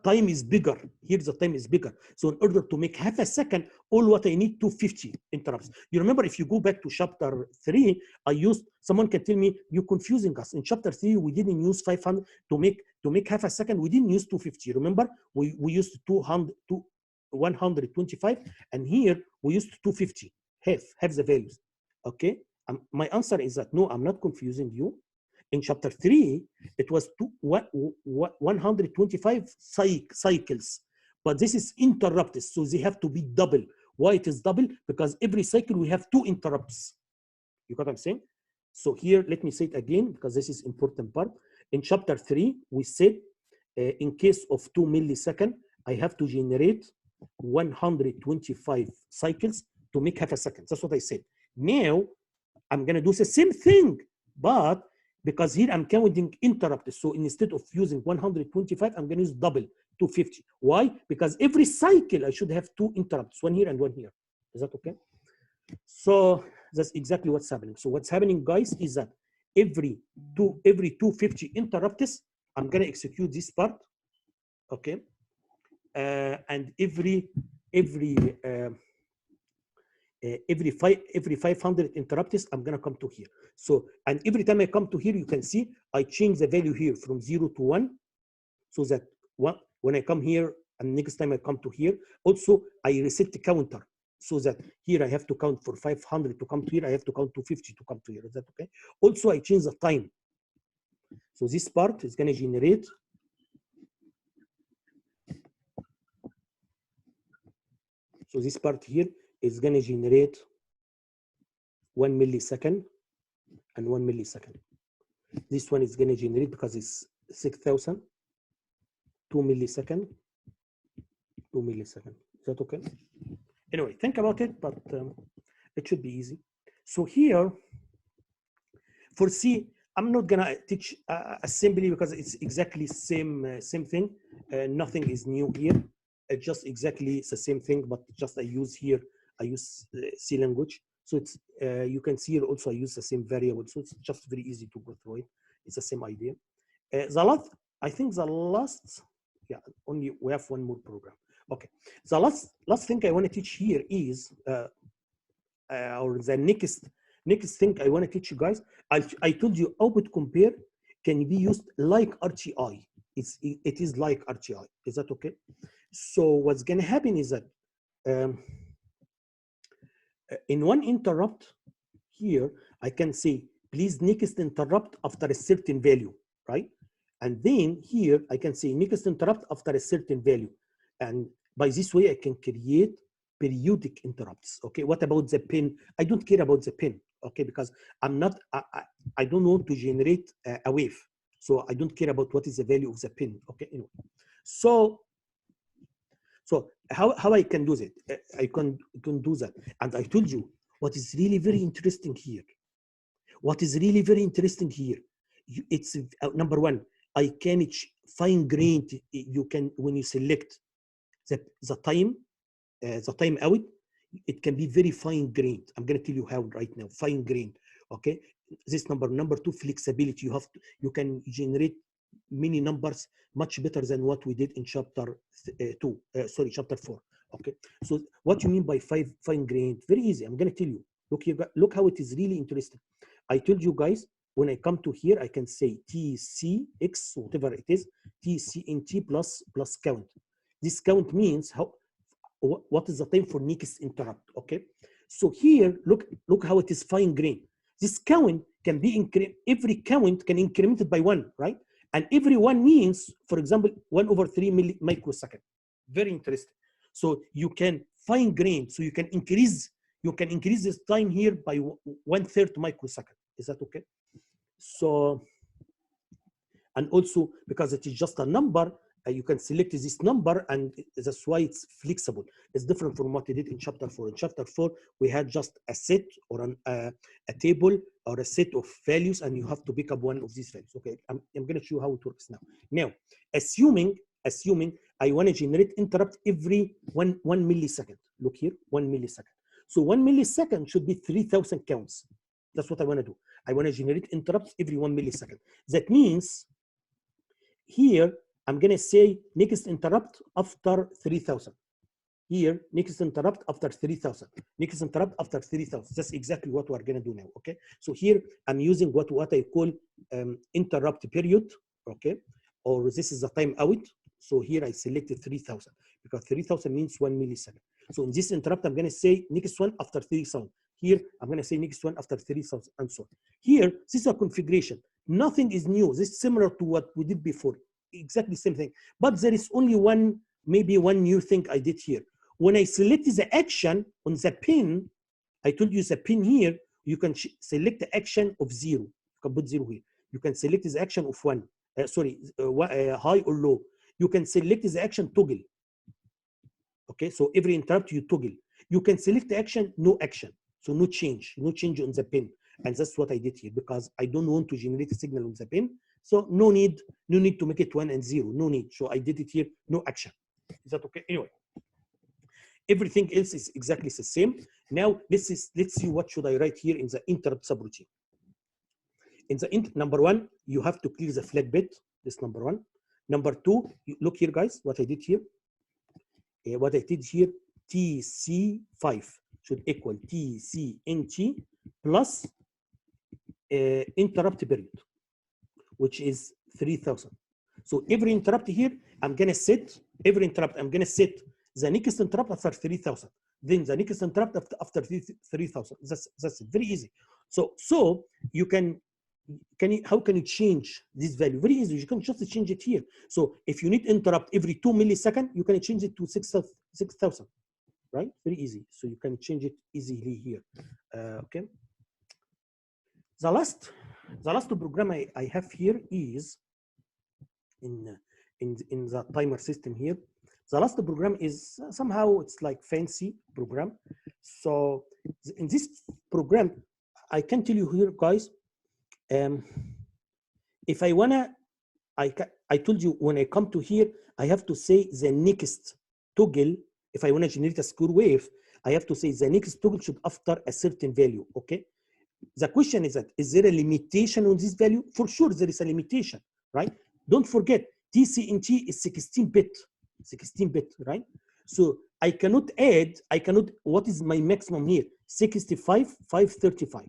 time is bigger. Here the time is bigger. So in order to make half a second, all what I need 250 interrupts. You remember if you go back to chapter 3, someone can tell me you're confusing us. In chapter 3, we didn't use 500 to make half a second. We didn't use 250. Remember, we used 125, and here we used 250. Half the values. Okay, My answer is that no, I'm not confusing you. In chapter 3, it was 125 cycles, but this is interrupts, so they have to be double. Why it is double? Because every cycle we have 2 interrupts. You got what I'm saying? So here, let me say it again, because this is important part. In chapter 3, we said, in case of 2 milliseconds, I have to generate 125 cycles to make half a second. That's what I said. Now, I'm going to do the same thing, but because here I'm counting interrupts. So instead of using 125, I'm going to use double, 250. Why? Because every cycle, I should have 2 interrupts, one here and one here. Is that okay? So that's exactly what's happening. So what's happening, guys, is that every 250 interrupts, I'm going to execute this part, okay? And every 500 interrupts, I'm gonna come to here. So, and every time I come to here, you can see I change the value here from 0 to 1, so that when I come here and next time I come to here, also I reset the counter, so that here I have to count for 500 to come to here, I have to count 250 to come to here. Is that okay? Also, I change the time. So this part is gonna generate this part here is going to generate 1 millisecond and 1 millisecond. This one is going to generate, because it's 6,000, 2 millisecond, 2 millisecond. Is that okay? Anyway, think about it, but it should be easy. So here, for C, I'm not going to teach assembly because it's exactly same thing. Nothing is new here. It's just exactly the same thing, but just I use C language. So it's you can see here also I use the same variable. So it's just very easy to go through it. It's the same idea. I think the last, yeah, only we have one more program. Okay. The last thing I want to teach here is, or the next thing I want to teach you guys. I told you output compare can be used like RTI. It is like RTI. Is that okay? So what's going to happen is that in one interrupt here, I can say, please next interrupt after a certain value, right? And then here, I can say next interrupt after a certain value. And by this way, I can create periodic interrupts, okay? What about the pin? I don't care about the pin, okay? Because I don't want to generate a wave. So I don't care about what is the value of the pin, okay? Anyway. So how I can do that? I can do that. And I told you what is really very interesting here. What is really very interesting here? It's number one, I can fine grain. You can, when you select the time out, it can be very fine grained. I'm going to tell you how right now. Fine grained. Okay. This number two, flexibility. You can generate many numbers much better than what we did in chapter chapter 4. Okay. So what you mean by fine grained? Very easy. I'm going to tell you. Look how it is really interesting. I told you guys, when I come to here, I can say TCX, whatever it is, TCNT plus count. This count means what is the time for next interrupt, okay? So here, look how it is fine grained. This count can be every count can increment it by 1, right? And every 1 means, for example, 1/3 microsecond. Very interesting. So you can fine grain, so you can increase this time here by 1/3 microsecond. Is that okay? So, and also because it is just a number, you can select this number, and that's why it's flexible. It's different from what we did in chapter 4. In chapter 4, we had just a set or a table or a set of values, and you have to pick up one of these values. Okay, I'm going to show you how it works now. Now, assuming I want to generate interrupt every 1 millisecond. Look here, 1 millisecond. So 1 millisecond should be 3,000 counts. That's what I want to do. I want to generate interrupts every 1 millisecond. That means here, I'm going to say next interrupt after 3,000. Here, next interrupt after 3,000. Next interrupt after 3,000. That's exactly what we're going to do now, okay? So here, I'm using what I call interrupt period, okay? Or this is the time out. So here, I selected 3,000 because 3,000 means 1 millisecond. So in this interrupt, I'm going to say next one after 3,000. Here, I'm going to say next one after 3,000 and so on. Here, this is a configuration. Nothing is new. This is similar to what we did before. Exactly the same thing. But there is only one, maybe one new thing I did here. When I select the action on the pin, I told you the pin here, you can select the action of 0. You can put 0 here. You can select the action of 1. High or low. You can select the action toggle. Okay, so every interrupt you toggle. You can select the action, no action. So no change on the pin. And that's what I did here because I don't want to generate a signal on the pin. So no need to make it 1 and 0. No need. So I did it here, no action. Is that okay? Anyway. Everything else is exactly the same. Now let's see what should I write here in the interrupt subroutine. In the number 1, you have to clear the flag bit. This number 1. Number 2, look here, guys. What I did here. TC5 should equal TCNT plus interrupt period, which is 3,000. So every interrupt here, I'm gonna set the next interrupt after 3,000. Then the next interrupt after 3,000. That's very easy. So you how can you change this value? Very easy. You can just change it here. So if you need interrupt every 2 milliseconds, you can change it to 6,000, right? Very easy. So you can change it easily here. Okay. The last program I have here is in the timer system here. The last program is somehow it's like fancy program. So in this program, I can tell you here, guys. If I wanna, I told you when I come to here, I have to say the next toggle. If I wanna generate a square wave, I have to say the next toggle should after a certain value. Okay. The question is that is there a limitation on this value? For sure, there is a limitation, right? Don't forget TCNT is 16-bit, right? So I cannot add. What is my maximum here? 65, 535.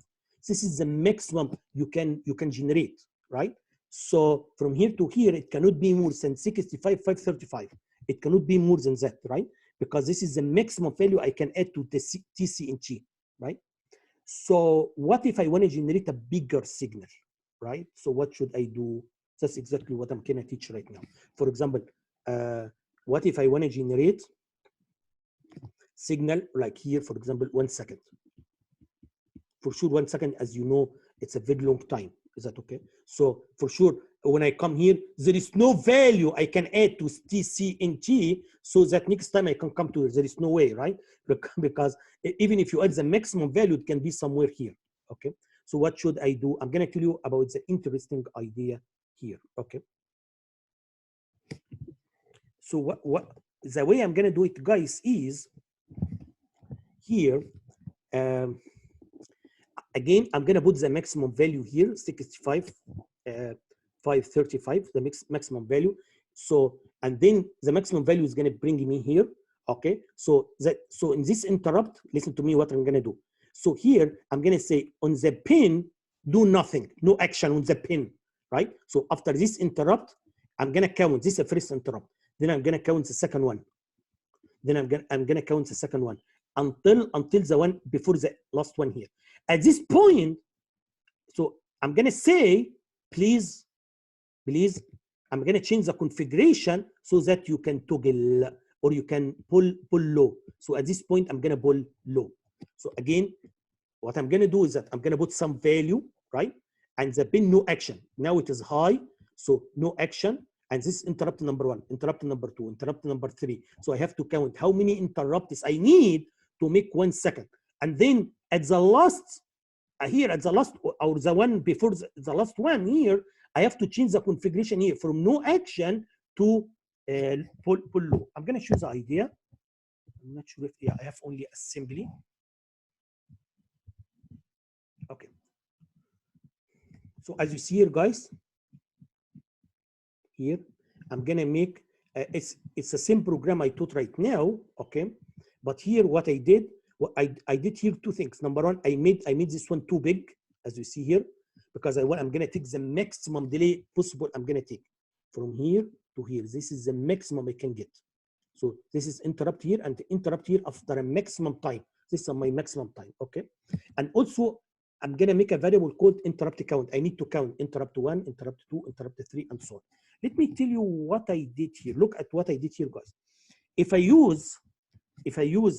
This is the maximum you can generate, right? So from here to here, it cannot be more than 65, 535. It cannot be more than that, right? Because this is the maximum value I can add to the TCNT, right? So what if I want to generate a bigger signal, right? So what should I do? That's exactly what I'm going to teach right now. For example, what if I want to generate signal like here, for example, 1 second? For sure, 1 second, as you know, it's a very long time. Is that okay? So for sure, when I come here, there is no value I can add to TCNT so that next time I can come to it. There is no way, right? Because even if you add the maximum value, it can be somewhere here. Okay. So what should I do? I'm going to tell you about the interesting idea here. Okay. So what the way I'm going to do it, guys, is here. Again, I'm going to put the maximum value here, 65, 535, the maximum value. So, and then the maximum value is going to bring me here. Okay. So in this interrupt, listen to me what I'm going to do. So here, I'm going to say on the pin, do nothing, no action on the pin, right? So after this interrupt, I'm going to count. This is the first interrupt. Then I'm going to count the second one. Then I'm going to count the second one until the one before the last one here. At this point, so I'm going to say, please, I'm going to change the configuration so that you can toggle or you can pull low. So at this point, I'm going to pull low. So again, what I'm going to do is that I'm going to put some value, right? And the pin no action. Now it is high, so no action. And this interrupt number 1, interrupt number 2, interrupt number 3. So I have to count how many interrupts I need to make 1 second. And then at the last, here at the last, or the one before the last one here, I have to change the configuration here from no action to pull low. I'm going to choose the idea. I'm not sure if, yeah, I have only assembly. Okay. So as you see here, guys, here, I'm going to make, it's the same program I taught right now, okay? But here what I did, I did here 2 things. Number 1, I made this one too big, as you see here, because I'm going to take the maximum delay possible. I'm going to take from here to here. This is the maximum I can get. So this is interrupt here and interrupt here after a maximum time. This is my maximum time, okay? And also, I'm gonna make a variable called interrupt count. I need to count interrupt 1, interrupt 2, interrupt 3, and so on. Let me tell you what I did here. Look at what I did here, guys. If I use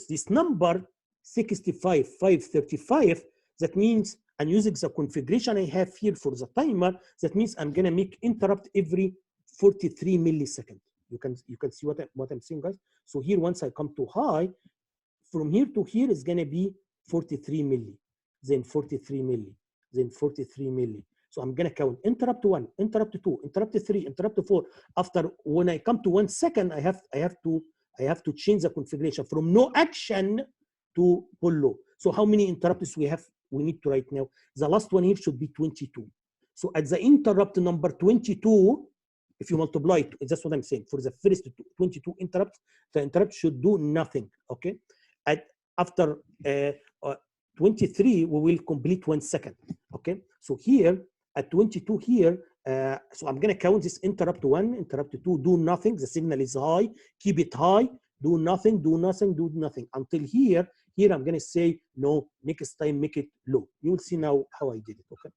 this number 65,535, that means I'm using the configuration I have here for the timer. That means I'm gonna make interrupt every 43 milliseconds. You can see what I'm saying, guys. So here, once I come to high, from here to here is gonna be 43 milli, then 43 milli, then 43 milli. So I'm gonna count interrupt 1, interrupt 2, interrupt 3, interrupt 4. After, when I come to 1 second, I have to change the configuration from no action to pull low. So how many interrupts we need to write now? The last one here should be 22. So at the interrupt number 22, if you multiply it, that's what I'm saying. For the first 22 interrupts, the interrupt should do nothing, okay? After 23, we will complete 1 second, okay? So here, at 22 here, so I'm gonna count this interrupt 1, interrupt 2, do nothing, the signal is high, keep it high, do nothing, do nothing, do nothing. Until here I'm gonna say, no, next time make it low. You will see now how I did it, okay?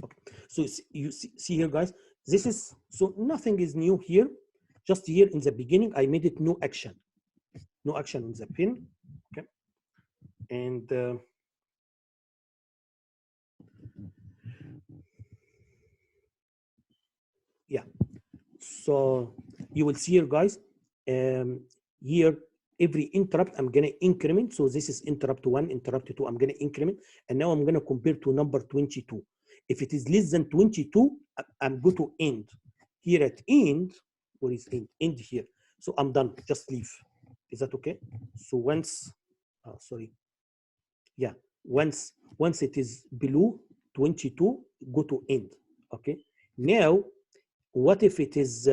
Okay, so you see here, guys, this is, so nothing is new here. Just here in the beginning, I made it no action on the pin, okay? And yeah, so you will see here, guys, here every interrupt I'm gonna increment. So this is interrupt 1, interrupt 2, I'm gonna increment, and now I'm gonna compare to number 22. If it is less than 22, I'm going to end. Here at end, where is end? End here. So I'm done, just leave. Is that okay? So once, sorry. Yeah, once it is below 22, go to end, okay? Now, what if it is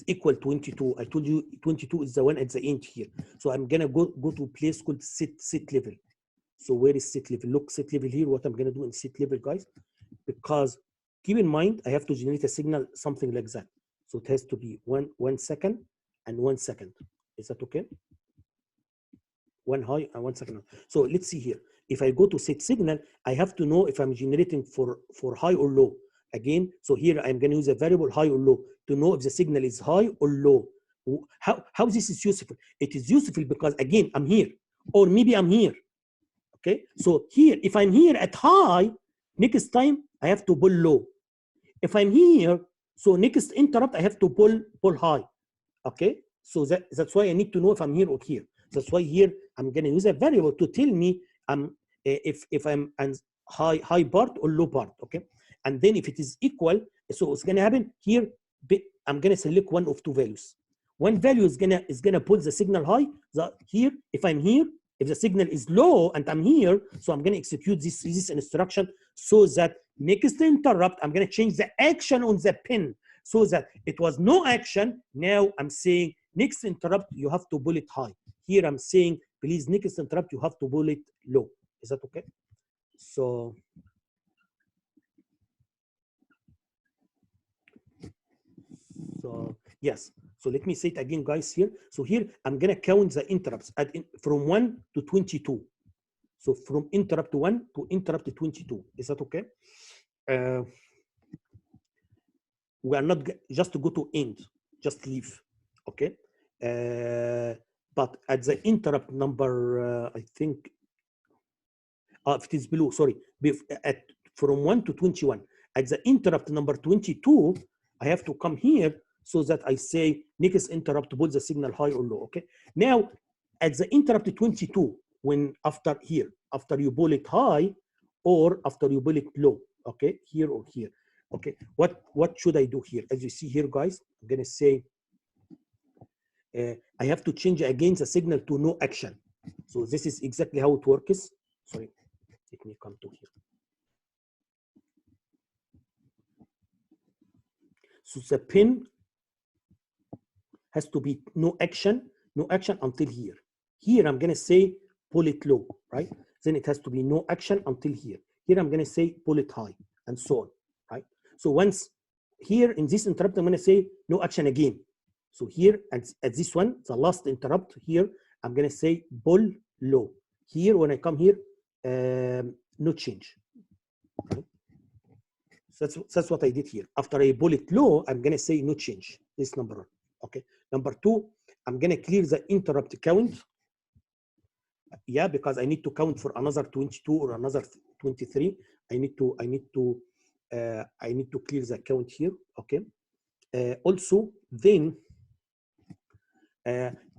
equal 22? I told you 22 is the one at the end here. So I'm gonna go to a place called set level. So where is set level? Look, set level here, what I'm gonna do in set level, guys, because keep in mind, I have to generate a signal, something like that. So it has to be 1 second and 1 second. Is that okay? 1 high and 1 second. So let's see here. If I go to set signal, I have to know if I'm generating for high or low. Again, so here I'm going to use a variable high or low to know if the signal is high or low. How this is useful? It is useful because, again, I'm here, or maybe I'm here. Okay, so here, if I'm here at high, next time I have to pull low. If I'm here, so next interrupt I have to pull high. Okay, so that's why I need to know if I'm here or here. That's why here I'm going to use a variable to tell me if I'm high part or low part. Okay, and then if it is equal, so it's going to happen here. I'm going to select one of two values. One value is gonna pull the signal high. Here, if I'm here, if the signal is low and I'm here, so I'm going to execute this instruction so that next interrupt I'm going to change the action on the pin. So that it was no action, now I'm saying next interrupt, you have to pull it high. Here I'm saying, please, next interrupt, you have to pull it low. Is that okay? So yes. So let me say it again, guys, here. So here I'm going to count the interrupts from 1 to 22. So from interrupt 1 to interrupt 22. Is that okay? We are not just to go to end, just leave, okay? But at the interrupt number, I think, if it is below, sorry, from 1 to 21, at the interrupt number 22, I have to come here so that I say next interrupt to put the signal high or low, okay? Now, at the interrupt 22, when after you pull it high or after you pull it low, okay, here or here. Okay, what should I do here? As you see here, guys, I'm gonna say I have to change again the signal to no action. So this is exactly how it works. Sorry, let me come to here. So the pin has to be no action until here. Here I'm gonna say pull it low, right? Then it has to be no action until here. Here I'm gonna say pull it high, and so on, right? So once here in this interrupt, I'm going to say no action again. So here at this one, the last interrupt here, I'm gonna say pull low. Here when I come here, no change. Okay. So that's what I did here. After I pull it low, I'm gonna say no change. This is number one. Okay. Number two, I'm gonna clear the interrupt count. Yeah, because I need to count for another 22 or another 23. I need to clear the count here. Okay. Also, then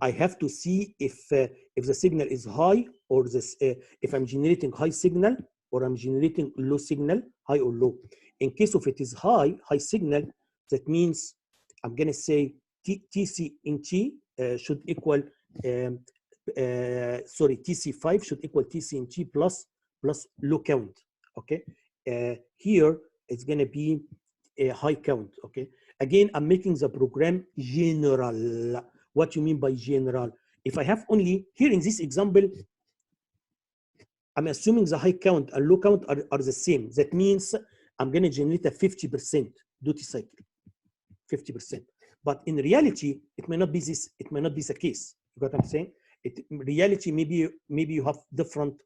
I have to see if the signal is high or this if I'm generating high signal or I'm generating low signal, high or low. In case of it is high signal, that means I'm gonna say TC in T should equal TC5 should equal TC in T plus low count. Okay, here it's gonna be a high count. Okay, again I'm making the program general. What you mean by general? If I have only here in this example, I'm assuming the high count and low count are the same. That means I'm going to generate a 50% duty cycle, 50%. But in reality, it may not be this. It may not be the case. You got what I'm saying? In reality, maybe you have different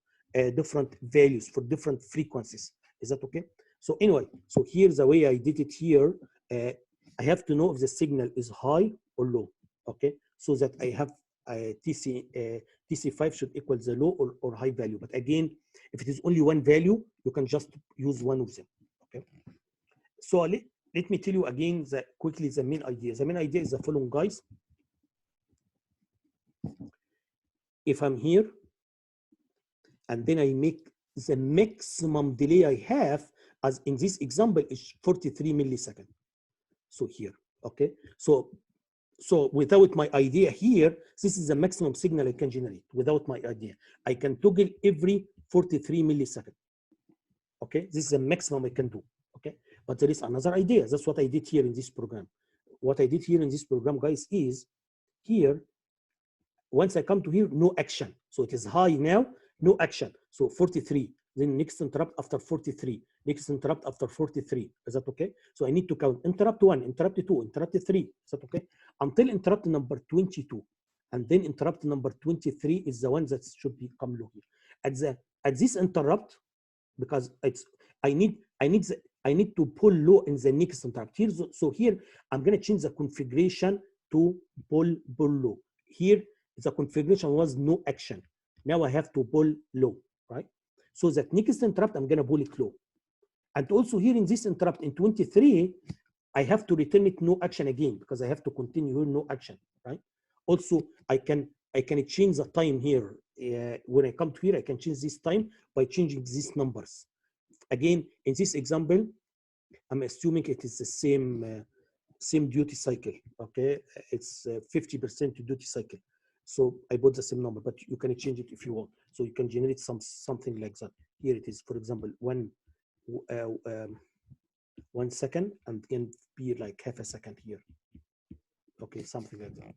values for different frequencies. Is that okay? So anyway, so here's the way I did it here. I have to know if the signal is high or low. Okay, so that I have TC5 should equal the low or high value. But again, if it is only one value, you can just use one of them. Okay, so let me tell you again quickly the main idea. The main idea is the following, guys. If I'm here and then I make the maximum delay I have, as in this example, is 43 milliseconds. So here, okay, so without my idea here, this is the maximum signal I can generate. Without my idea, I can toggle every 43 milliseconds. Okay, this is the maximum I can do. Okay, but there is another idea. That's what I did here in this program. What I did here in this program, guys, is here, once I come to here, no action. So it is high now, no action. So 43, then next interrupt after 43, next interrupt after 43. Is that okay? So I need to count interrupt 1, interrupt 2, interrupt 3. Is that okay? Until interrupt number 22. And then interrupt number 23 is the one that should become low here. At this interrupt, because it's I need to pull low in the next interrupt here. So here I'm going to change the configuration to pull low. Here the configuration was no action. Now I have to pull low, right? So that next interrupt I'm going to pull it low. And also here in this interrupt in 23, I have to return it no action again because I have to continue here no action, right? Also I can change the time here. When I come to here, I can change this time by changing these numbers. Again, in this example, I'm assuming it is the same duty cycle. Okay, it's 50% duty cycle. So I put the same number, but you can change it if you want. So you can generate something like that. Here it is, for example, 1 second, and can be like half a second here. Okay, something like that.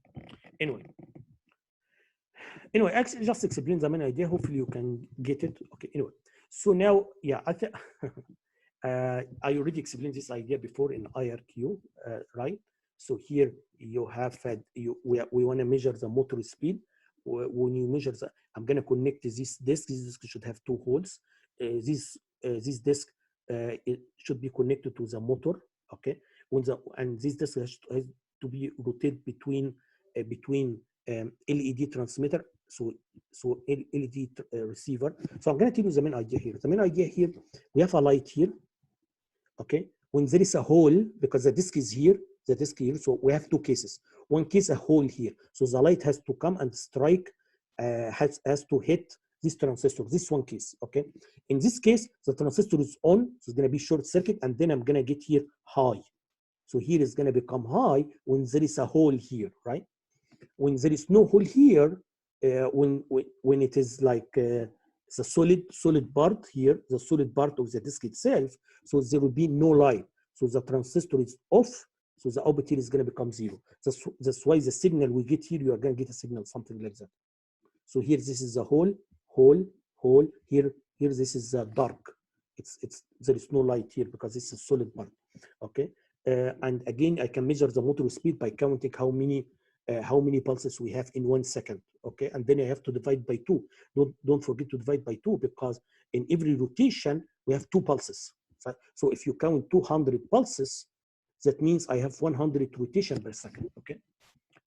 Anyway, actually, just explain the main idea. Hopefully, you can get it. Okay. Anyway, so now, yeah, I already explained this idea before in IRQ, right? So here you have we want to measure the motor speed. When you measure I'm going to connect this disk. This disk should have 2 holes. This disk it should be connected to the motor. Okay, and this disk has to be rotated between LED transmitter. So LED receiver. So I'm going to tell you the main idea here. The main idea here, we have a light here. Okay, when there is a hole, because the disk is here, so we have 2 cases. One case, a hole here, so the light has to come and strike, has to hit this transistor. This one case. Okay, in this case, the transistor is on, so it's going to be short circuit, and then I'm going to get here high. So here is going to become high when there is a hole here, right? When there is no hole here, when it is like the solid part here, the solid part of the disk itself, so there will be no light. So the transistor is off, so the output here is going to become 0. That's why the signal we get here, you are going to get a signal, something like that. So here, this is a hole. Here this is dark. There is no light here because this is a solid part. Okay. And again, I can measure the motor speed by counting how many pulses we have in 1 second. Okay, and then I have to divide by 2. Don't forget to divide by 2, because in every rotation we have 2 pulses. So if you count 200 pulses, that means I have 100 rotation per second. Okay.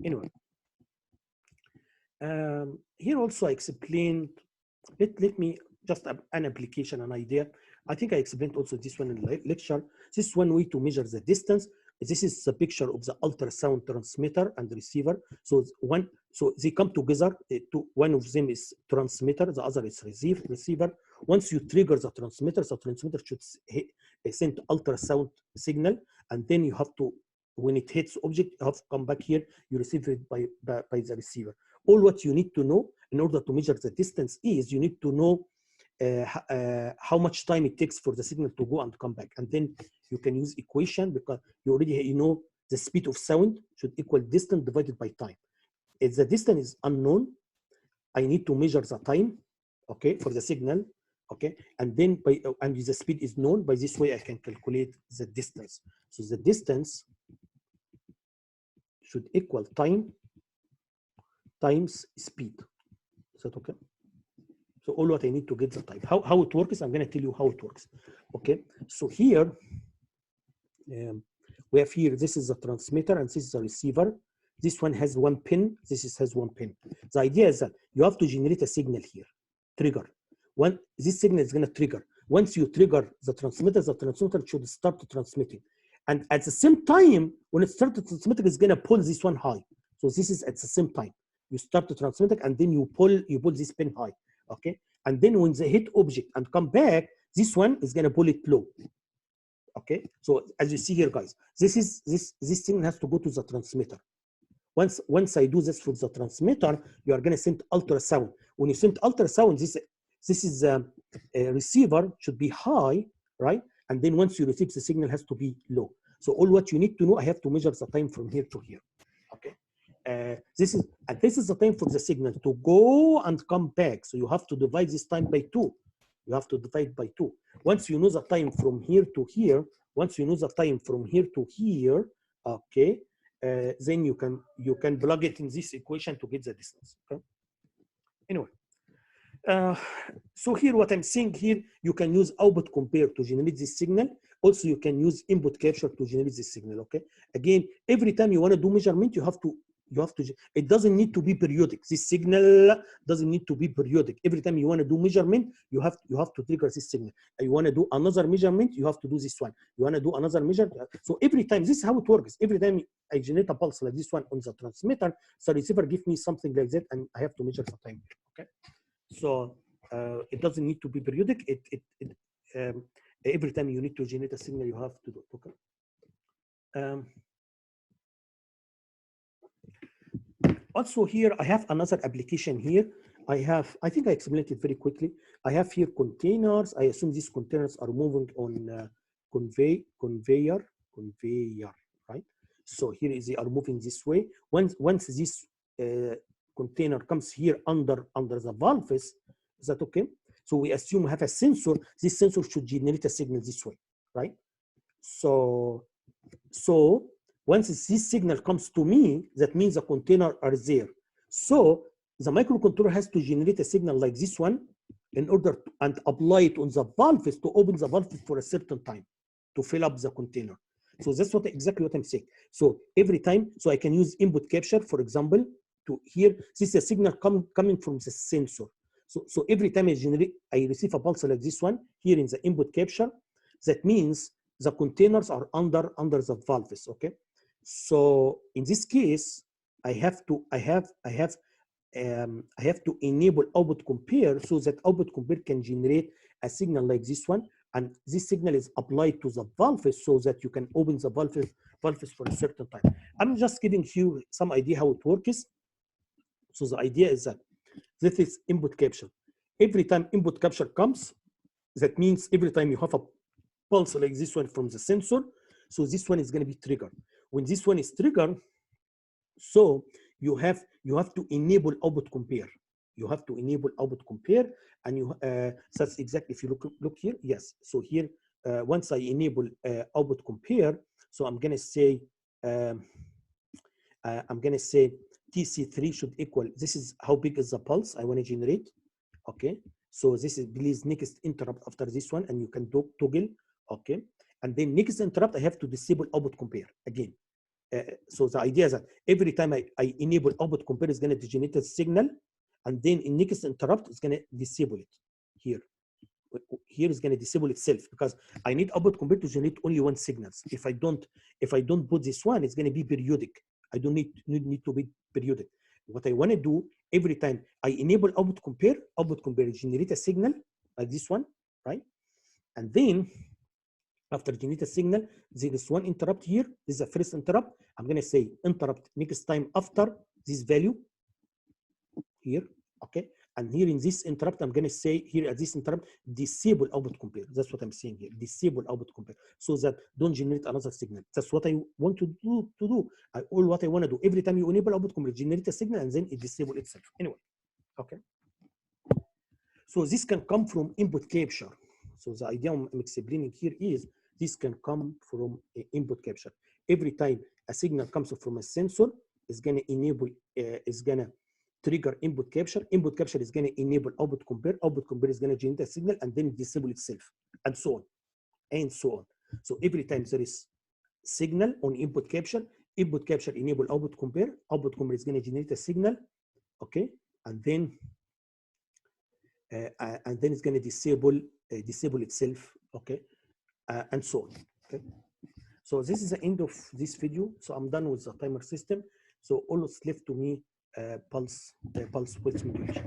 Anyway, here also I explained. Let me just an application, an idea. I think I explained also this one in the lecture. This is one way to measure the distance. This is the picture of the ultrasound transmitter and receiver. So they come together. One of them is transmitter, the other is receiver. Once you trigger the transmitter should send ultrasound signal, and then you have to, when it hits object, you have to come back here. You receive it by the receiver. All what you need to know in order to measure the distance is you need to know how much time it takes for the signal to go and come back, and then you can use equation, because you know the speed of sound should equal distance divided by time. If the distance is unknown, I need to measure the time, okay, for the signal, okay, and then and the speed is known. By this way I can calculate the distance. So the distance should equal time times speed. Is that okay? So all what I need to get the time. How it works, I'm going to tell you how it works. Okay. So here, we have here, this is the transmitter and this is the receiver. This one has 1 pin. This has 1 pin. The idea is that you have to generate a signal here, trigger. This signal is going to trigger. Once you trigger the transmitter should start transmitting. And at the same time, when it starts transmitting, it's going to pull this one high. So this is at the same time. You start to transmit it, and then you pull this pin high. Okay, and then when they hit object and come back, this one is gonna pull it low. Okay, so as you see here, guys, this thing has to go to the transmitter. Once I do this for the transmitter, you are gonna send ultrasound. When you send ultrasound, this is a receiver should be high, right? And then once you receive, the signal has to be low. So all what you need to know, I have to measure the time from here to here. Okay. This is the time for the signal to go and come back. So you have to divide this time by 2. You have to divide by 2. Once you know the time from here to here, okay, then you can plug it in this equation to get the distance. Okay. Anyway, so here what I'm saying here, you can use output compare to generate this signal. Also, you can use input capture to generate this signal. Okay. Again, every time you want to do measurement, you have to. It doesn't need to be periodic. This signal doesn't need to be periodic. Every time you want to do measurement, you have to trigger this signal. You want to do another measurement, you have to do this one. You want to do another measurement. So every time, this is how it works. Every time I generate a pulse like this one on the transmitter, the receiver gives me something like that, and I have to measure the time. Okay. So it doesn't need to be periodic. Every time you need to generate a signal, you have to do it. Okay. Also here, I have another application here. I think I explained it very quickly. I have here containers. I assume these containers are moving on conveyor, right? So here they are moving this way. Once this container comes here under the valves, is that okay? So we assume we have a sensor. This sensor should generate a signal this way, right? So once this signal comes to me, that means the container are there. So the microcontroller has to generate a signal like this one in order and apply it on the valves to open the valves for a certain time to fill up the container. So that's exactly what I'm saying. So every time, so I can use input capture, for example, to here, this is a signal coming from the sensor. So every time I receive a pulse like this one here in the input capture, that means the containers are under the valves. Okay. So in this case, I have to enable output compare so that output compare can generate a signal like this one, and this signal is applied to the valves so that you can open the valves for a certain time. I'm just giving you some idea how it works. So the idea is that this is input capture. Every time input capture comes, that means every time you have a pulse like this one from the sensor, so this one is going to be triggered. When this one is triggered, so you have to enable output compare. You have to enable output compare, and that's exactly, if you look here, yes. So here, once I enable output compare, So I'm gonna say TC3 should equal, this is how big is the pulse I want to generate. Okay, so this is please next interrupt after this one, and you can toggle. Okay, and then next interrupt I have to disable output compare again. So the idea is that every time I enable output compare is going to generate a signal, and then in next interrupt it's going to disable it. Here is going to disable itself because I need output compare to generate only one signals. If I don't put this one, it's going to be periodic. I don't need to be periodic. What I want to do every time I enable output compare generate a signal like this one, right? And then after generate a signal, there is one interrupt here. This is the first interrupt. I'm going to say interrupt next time after this value here. Okay. And here in this interrupt, I'm going to say here at this interrupt, disable output compare. That's what I'm saying here. Disable output compare so that don't generate another signal. That's what I want to do. All what I want to do every time you enable output compare, generate a signal and then it disable itself. Anyway. Okay. So this can come from input capture. So the idea I'm explaining here is this can come from input capture. Every time a signal comes from a sensor, it's going to enable, it's going to trigger input capture. Input capture is going to enable output compare. Output compare is going to generate a signal and then disable itself, and so on, and so on. So every time there is signal on input capture enable output compare. Output compare is going to generate a signal, okay, and then it's going to disable itself, okay, and so on. Okay. So this is the end of this video. So I'm done with the timer system. So all that's left to me pulse width modulation.